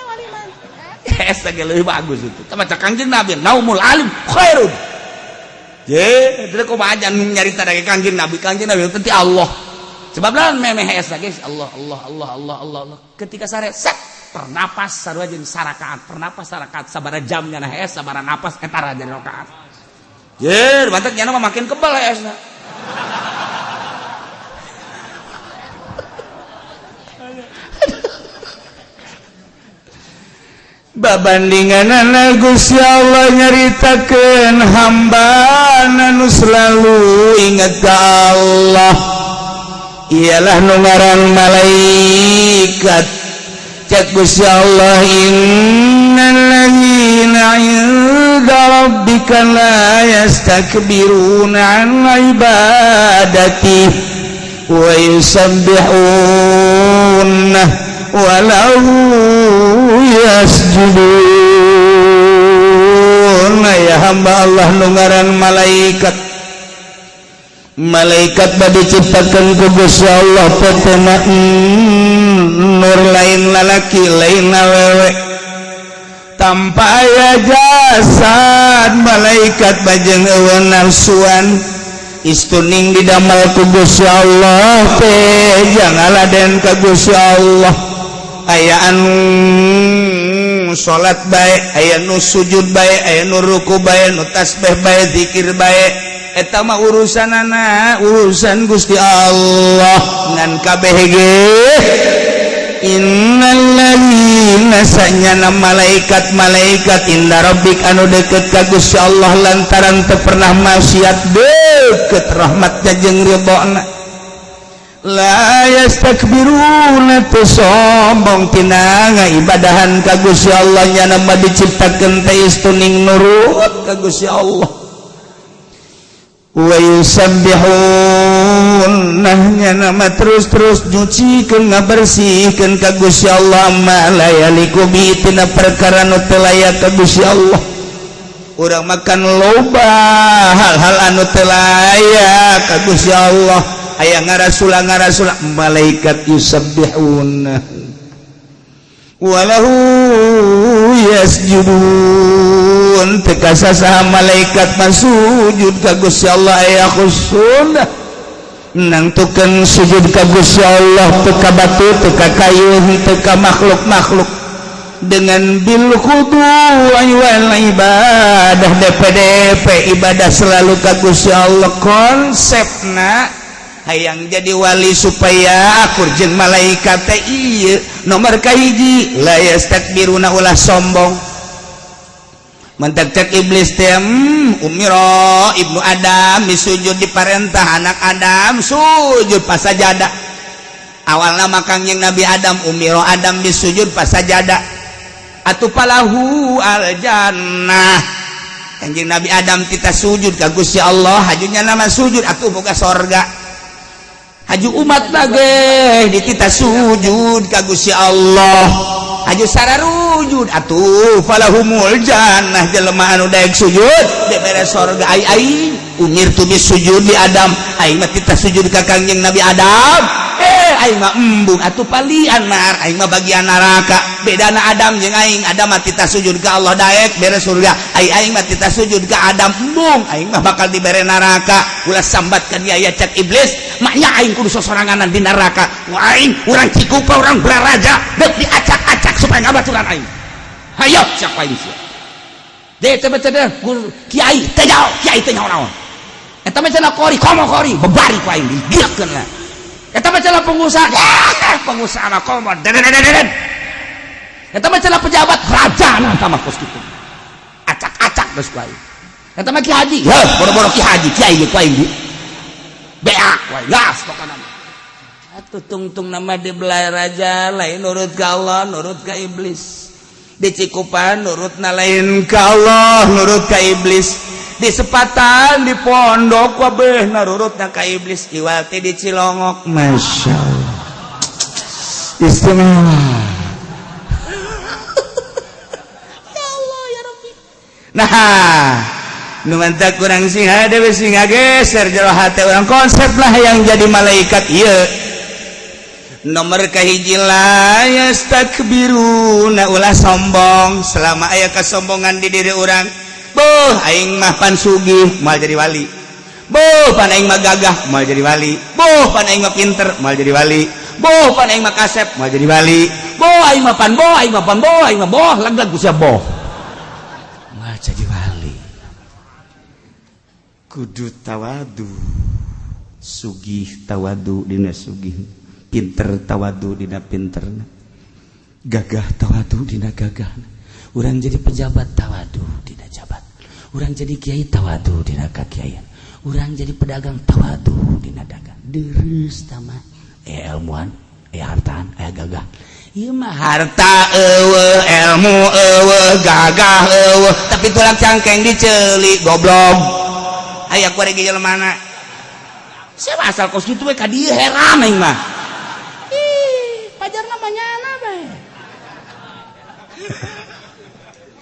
waliman hees lagi lebih bagus itu maca Kangjeng Nabi naumul alim khairun je teu kumaha aja nyarita dage Kangjeng Nabi teh Allah sebab lawan memeh hees lagi Allah ketika sare set pernapas sarua jeung sarakaat pernapas sarakaat sabaraha jam nya hees sabaraha napas eta jadi rakaat je batak nya mah makin kebal heesna babandingan Gusti Allah nyaritakeun hamba nu selalu ingat ka Allah ialah nu ngaran malaikat cek Gusti Allah innal ladzina 'inda rabbika la yastakbiruna 'an ibadati wa yusabbihuna wa lahu yasjudun ya hamba Allah nu ngaran malaikat bade ciptakeun ku Gusti Allah potona nur lain lalaki lain awewe tanpa aya jasad malaikat bajeng eueun nafsuan istuning didamel ku Gusti Allah teh jangan laden ka Gusti Allah ayaan nu salat bae aya nu sujud bae aya nu ruku bae nu tasbih bae zikir bae eta mah urusanana urusan Gusti Allah ngan kabeh ge innalladzina sanyana malaikat inda rabbik anu deket ka Gusti Allah lantaran teu pernah maksiat deket rahmatna jeung ridona la yastakbiruna sombong tina ngaibadahan ka Gusti Allah nya nama diciptakeun teh istuning nurut ka Gusti Allah wa yusabbihun nya nama terus nyucikeun ngabersihkeun ka Gusti Allah ma la yaliku bi tina perkara nu teu layak ka Gusti Allah urang makan loba hal-hal anu teu layak ka Gusti Allah aya ngarasula malaikat yusabbihuna walahu yasjudun teka saha malaikat masujud ka Gusti Allah aya khusyuk nangtukeun sujud ka Gusti Allah teu ka batu teu ka kayu teu ka makhluk dengan bil khudu wal ibadah DPDP ibadah selalu ka Gusti Allah konsepna hayang jadi wali supaya akur jeung malaikat teh ieu nomor kahiji la yastakbiruna ulah sombong mentak cek iblis teh umiro ibnu Adam disujud diparentah anak Adam sujud pas sajadah awalna makang yang Nabi Adam umiro Adam disujud pas sajadah atuh palahu al jannah kanjing Nabi Adam kita sujud ka Gusti Allah hajunya nama sujud atuh boga sorga haju umat lagi ditita sujud ka Gusti Allah haju sararujud atuh falahumul jannah jelema anu daek sujud dibere sorga ai umirtu bisujud di Adam ai mah kita sujud ka kanjeng Nabi Adam aing mah embung atuh palian nar aing mah bagian neraka bedana Adam jeung aing Adam mah kita sujud ka Allah daek bere surga aing mah kita sujud ka Adam embung aing mah bakal dibere neraka ulah sambatkeun dia aya cak iblis maknya aing kudu sosoranganan di neraka aing urang cikupa urang blaraja deuk diacak-acak supaya ngabaturan aing hayo cak aing sia de teh kiai teh nyaho eta mah cenah kori komo kori bebari ku aing digieukeun lah eta mah cenah pengusaha mah komo deden eta mah cenah pejabat kerajaan eta mah kos kitu acak-acak geus ku aing eta mah ki haji heuh boro-boro ki haji kiai ge ku aing beak wae gas pokona atuh tungtung nama di belai raja lain nurut ka Allah nurut ka iblis di Cikupan nurutna lain ka Allah nurut ka iblis di Sepatan di pondok kabeh nurutna ka iblis iwal teh di Cilongok masyaallah istimewa ya Allah ya Rabbi nah nu mantak kurang singa dewe singa geser jero hate urang konsep lah yang jadi malaikat ieu nomor kahiji la yastakbiruna ulah sombong selama aya kasombongan di diri urang boh aing mah pan sugih moal jadi wali boh pan aing mah gagah moal jadi wali boh pan aing mah pinter moal jadi wali boh pan aing mah kasep moal jadi wali boh aing mah pan boh aing mah pan boh aing mah boh legag ku sia boh moal jadi wali kudu tawadu sugih tawadu dina sugih pinter tawadu dina pinterna gagah tawadu dina gagahna urang jadi pejabat tawadu dina jabat urang jadi kiai tawadu dina kakiaian urang jadi pedagang tawadu dina dagang deres tama ilmuan hartaan gagah ieu mah harta eueuh ilmu eueuh gagah eueuh tapi tulang cangkeng diceuli goblok aya kuare ge jelemana siapa asal kos kitu we ka dieu heran aing mah pajar namanya anak bae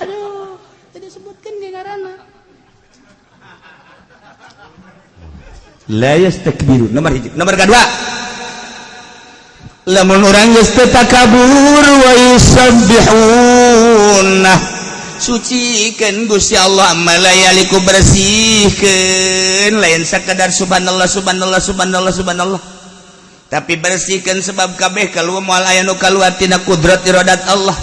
aduh tadi sebutkan di ngaranna la yastakbiru nomor hiji nomor kedua lamun urang geus teu takabur wa yusabbihuna sucikeun Gusti Allah malayaliku bersihkeun lain sakedar subhanallah subhanallah subhanallah subhanallah tapi bersihkan sebab kabeh kalau moal aya nu kaluar tina kudrat iradat Allah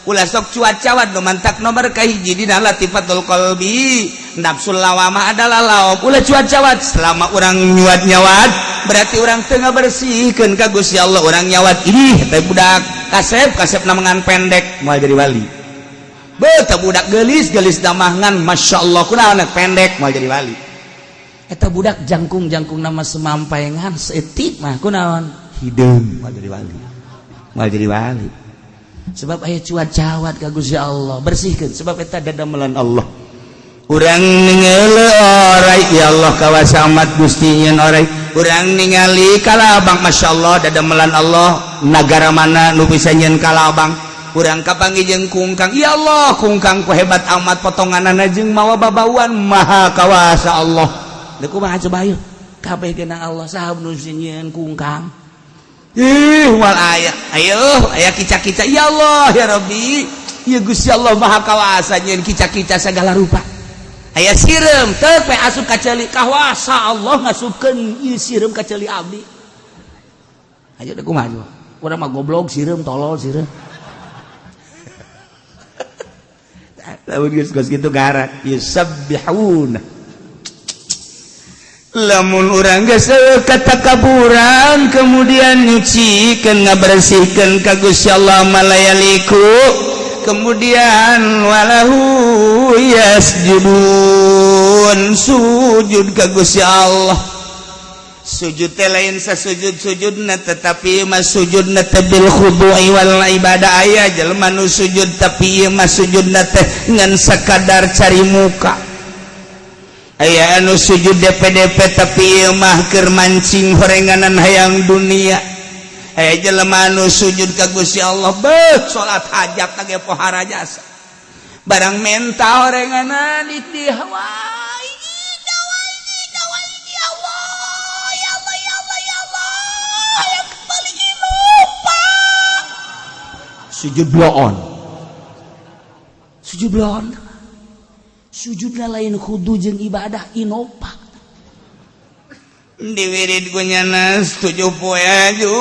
ulah sok cuacawat nu mantak nomor kahiji dina latifatul qalbi nafsul lawamah adalah laom ulah cuacawat selama orang nyuat berarti orang tengah bersihkeun ka Gusti Allah orang nyawat ini teh budak kasep namangan pendek moal jadi wali teu budak geulis damangan masyaallah kunaon pendek moal jadi wali eta budak jangkung nama semampaengan seetik mah kunaon hideung moal jadi wali sebab aya cuacawat ka Gusti Allah bersihkeun sebab eta dadamelan Allah urang ningali orai ya Allah kawasa amat Gusti nyeun orai urang ningali kalabang masyaallah dadamelan Allah nagara mana nu bisa nyeun kalabang urang kapanggih jeung kungkang ya Allah kungkang ku hebat amat potonganana jeung mawa babauan maha kawasa Allah da kumaha coba ieu kabeh geunang Allah saha nu nyeun kungkang wal aya kica-kica ya Allah ya Rabbi ya Gusti Allah maha kawasa nyeun kica-kica segala rupa aya sireum teu pe asup ka ceuli kawasa Allah ngasupkeun ieu sireum ka ceuli abdi aja da kumaha coba urang mah goblok sireum tolol sireum lamun geus kitu garak yusabbihuna lamun urang geus katakaburan kemudian nyucikeun ngabersihkeun ka Gusti Allah malayaliku kemudian walahu yasjudun sujud ka Gusti Allah sujud teh lain sasujud-sujudna tetapi mah sujudna teh bil khudu'i wal ibadah aya jelema nu sujud tapi ieu mah sujudna teh ngan sakadar cari muka aya anu sujud DP tapi ieu mah keur mancing horenganan hayang dunia aya jelema anu sujud ka Gusti Allah beuh salat hajat tage pohara jasa barang menta horenganan di Hawaii sujud bloon sujudna lain khudu jeung ibadah inopa diwirid ku nyana 7 poe aju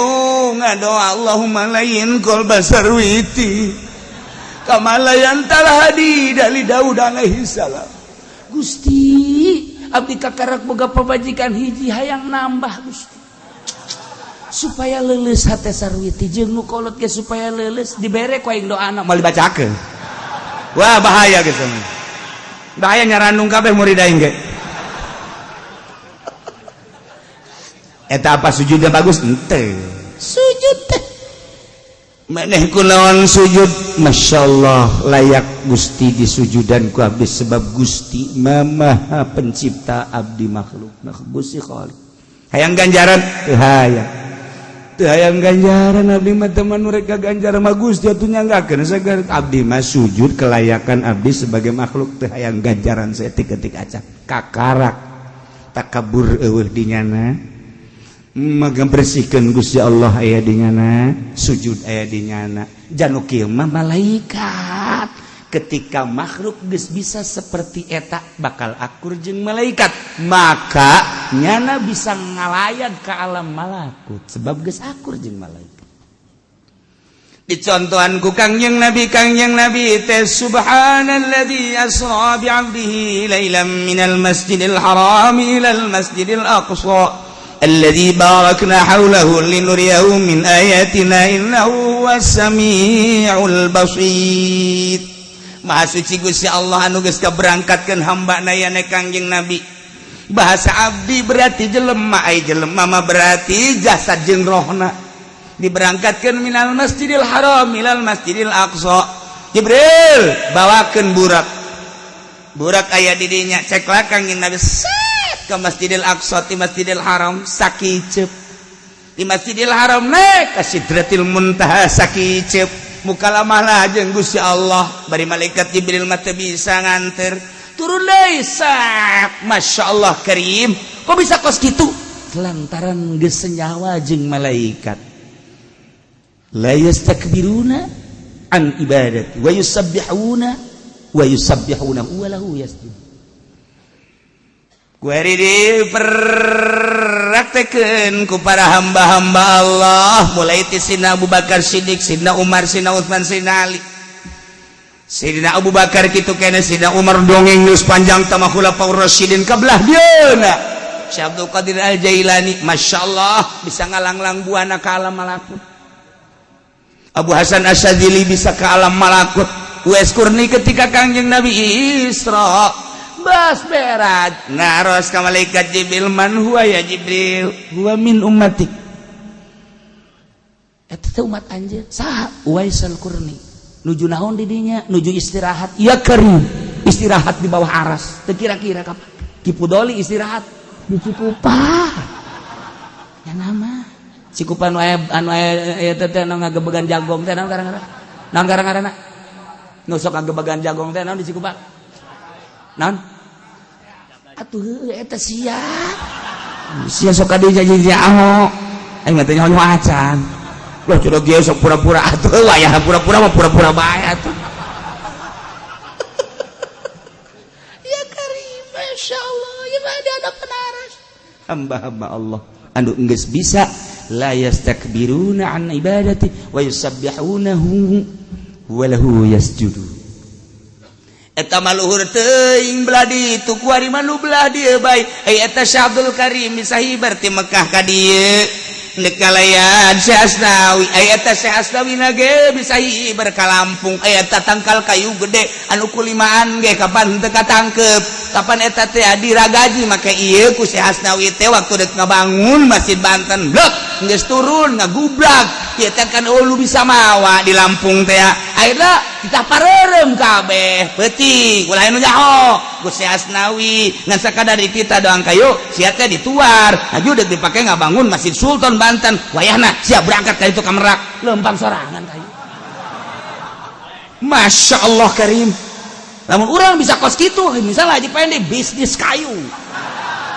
ngadoa Allahumma lain kol basar witi kamalayan talhadi dari Daud alaihi salam Gusti abdi kakarak boga pabajikan hiji hayang nambah Gusti supaya leuleus hate sarwiti jeung nu kolot ge supaya leuleus dibere ku aing doana moal dibacakeun wah bahaya gitu bahaya nyaranung kabeh murid aing ge eta apa sujudnya bagus henteu sujud teh maneh kunaon sujud masyaallah layak Gusti disujudan ku abdi sebab Gusti Maha pencipta abdi makhluk Gusti khaliq hayang ganjaran teu hayang teu hayang ganjaran abdi mah teman mereka ganjaran mah Gusti atuh nyanggakeun sagar abdi mah sujud kelayakan abdi sebagai makhluk teu hayang ganjaran saeutik-eutik acak kakarak takabur eueuh dinyana maga bersihkeun Gusti Allah aya dinyana sujud aya dinyana janu kieu mah malaikat ketika makhluk geus bisa seperti eta bakal akur jeung malaikat maka nyana bisa ngalayan ke alam malakut sebab geus akur jeung malaikat dicontohan ku Kangjeng Nabi teh subhanalladzi asra bi 'abdihi lailan minal masjidil haram ilal masjidil aqsa alladzi barakna haulahu linuriyahu min ayatina innahu huwas samiul basir Maha suci Gusti Allah anu geus kaberangkatkeun hamba-Na yana Kangjeng Nabi bahasa abdi berarti jelema ai jelema mah berarti jasad jeung rohna diberangkatkeun minal masjidil haram ilal masjidil aqsa Jibril bawakeun burak aya di dinya ceklah Kangjeng Nabi ke masjidil aqsa ti masjidil haram sakicep di masjidil haram naik ka sidratil muntaha sakicep mukalamahna jeung Gusti Allah bari malaikat Jibril mah teu bisa nganter turun deui sak masyaallah karim kok bisa kos kitu lantaran geus senyawa jeung malaikat la yastakbiruna an ibadati wa yusabbihuna wa lahu yasjud kuari dipraktekeun ku para hamba-hamba Allah mulai ti Sidna Abu Bakar Siddiq, Sidna Umar, Sidna Utsman, Sidna Ali Sayyidina Abu Bakar kitu kene Sayyidina Umar dongeng geus panjang tama khulafaur rasyidin kabelah dieuna Syekh Abdul Qadir Al-Jailani masyaallah bisa ngalanglang buana ka alam malakut Abu Hasan Asyadzili bisa ke alam malakut Uwais Kurni ketika Kangjeng Nabi Isra bas berat ngaros ka malaikat Jibril man huwa ya Jibril huwa min ummatik eta umat anjeun saha Uwais Al-Qurni nuju naon di dinya nuju istirahat ya Karim istirahat di bawah aras teu kira-kira kapan Kipudoli istirahat di Cikupa ya nama Cikupa anu aya teh anu ngagebegan jagong teh naon garang-garana nu sok ngagebegan jagong teh naon di Cikupa naon atuh eta sia sok kadi janji aho aing mah teh nyaho acan lah sudah dia sok pura-pura atuh wayah pura-pura mah pura-pura bae atuh ya Karim masyaallah ya ada anak penaras hamba-hamba Allah anu geus bisa la yastakbiruna an ibadati wa yusabbihunahu wa lahu yasjudun eta maluhur teuing belah ditu ku ari manu belah dieu bae eta Syekh Abdul Karim bisa hibar ti Mekah ka dieu neuk kalayan Syekh Asnawi eta Syekh Asnawi na ge bisa hibar ka Lampung eta tangkal kayu gede anu kulimaan ge kapan teu katangkep kapan eta teh diragaji make ieu ku Syekh Asnawi teh waktu deuk ngabangun Masjid Banten blok geus turun ngagublag ieu teh kan lu bisa mawa di Lampung teh ayeuna kita pareureum kabeh peuting ulah anu nyaho ku Syekh Asnawi ngan sakadar kita doang kayu sia teh dituar aju deuk dipake ngabangun Masjid Sultan Banten wayahna sia berangkat ka itu ka Merak lempang sorangan kayu Masya Allah Karim lamun urang bisa kos kitu misalnya aja pendek bisnis kayu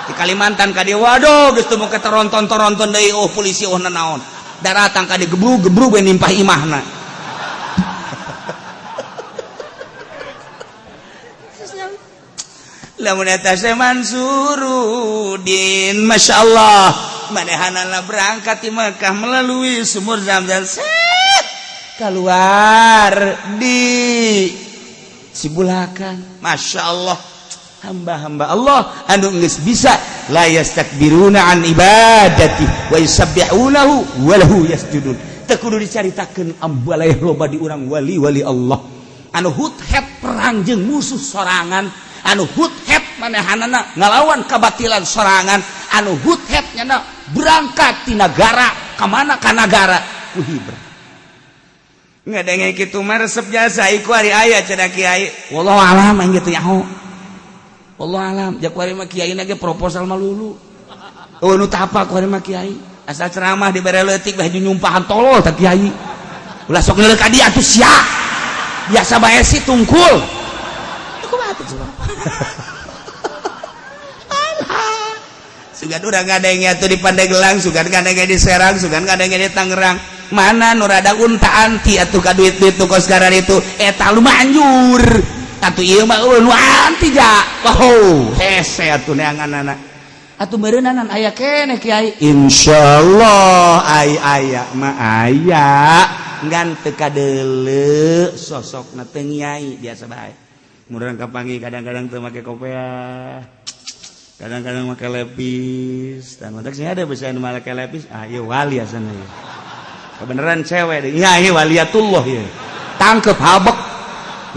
di Kalimantan ka dieu waduh geus teu moke toronton deui oh polisi oh naon daratang ka dieu gebrug we nimpah imahna lamun eta Syekh Mansurudin masyaallah manehanana berangkat di Mekah melalui sumur Zamzam keluar di Sibulakan masyaallah hamba-hamba Allah anu geus bisa la yastakbiruna an ibadati wa yusabbihunahu wa lahu yasjudun teu kudu dicaritakeun ambaleh loba di urang wali-wali Allah anu hut-het perang jeung musuh sorangan anu hut-het manehanana ngalawan kabatilan sorangan anu hut-het nyana berangkat ti nagara ka mana ka nagara ku hibra ngadenge kitu mah resep jasa iku ari aya cenah kiai wallahu alam aing kitu nyaho wallahu alam jak ari mah kiai na ge proposal malulu oh nu teu apa ku ari mah kiai asal ceramah dibere leutik bae nyumpahan tolol tah kiai ulah sok ngeuleuk ka dieu atuh sia biasa bae si tungkul kumaha atuh coba sugan urang ngadenge atuh di Pandeglang sugan ngadenge di Serang sugan ngadenge di Tangerang mana nu rada unta anti atuh ka duit-duit nu kos garan itu eta lu manjur atuh ieu mah nu anti ja wow hese atuh neanganana atuh meureunanan aya keneh kiai insyaallah aya mah aya ngan teu kadeuleu sosokna teu nyai biasa bae murang kapangi kadang-kadang teu make kopiah kadang-kadang make lepis dan madak sih ada bisa anu make lepis ieu wali asana ieu kebenaran cewek deh iya waliatullah ya tangkep habek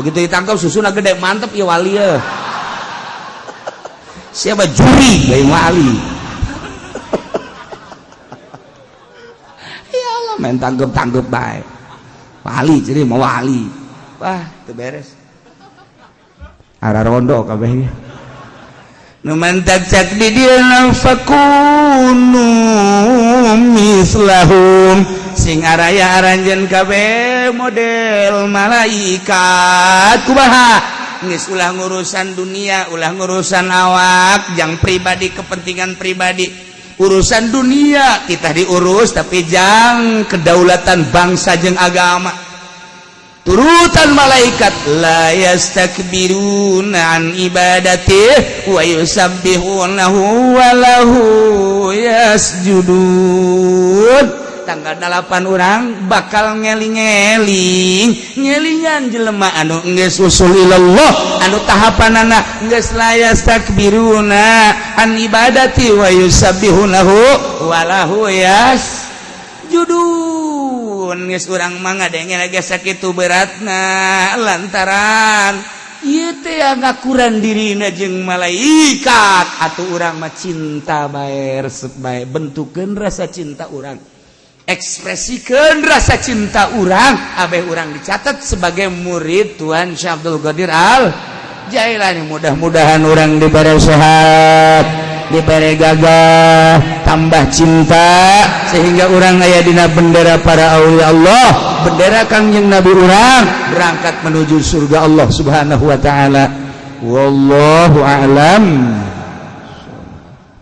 begitu ditangkap susuna gede mantep ya wali ya siapa juri bayi wali ya Allah main tangkep baik wali jadi mau wali wah itu beres arah rondo kabehnya nu mantak cak di dia fakunu mislahum sing araya aranjeun kabeh model malaikat kumaha geus ulah ngurusan dunia ulah ngurusan awak jang pribadi kepentingan pribadi urusan dunia kita diurus tapi jang kedaulatan bangsa jeung agama turutan malaikat la yastakbiruna an ibadatihi wa yusabbihunahu wa lahu yasjudun tanggal 8 orang bakal ngeling-ngelingan jelema anu geus usul ilallah anu tahapan anak geus layas takbiruna an ibadati wa yusabbihunahu walahu yas judun geus urang mah ngadenge lagi sakitu beratna lantaran ieu teh ngakuran dirina jeung malaikat atuh urang mah cinta bae resep bae bentukeun rasa cinta urang ekspresikeun rasa cinta urang abeh urang dicatat sebagai murid Tuan Syekh Abdul Qadir Al Jailani mudah-mudahan urang dibere sehat dibere gagah tambah cinta sehingga urang aya dina bendera para aulia Allah bendera Kangjeng Nabi urang berangkat menuju surga Allah Subhanahu wa taala wallahu a'lam.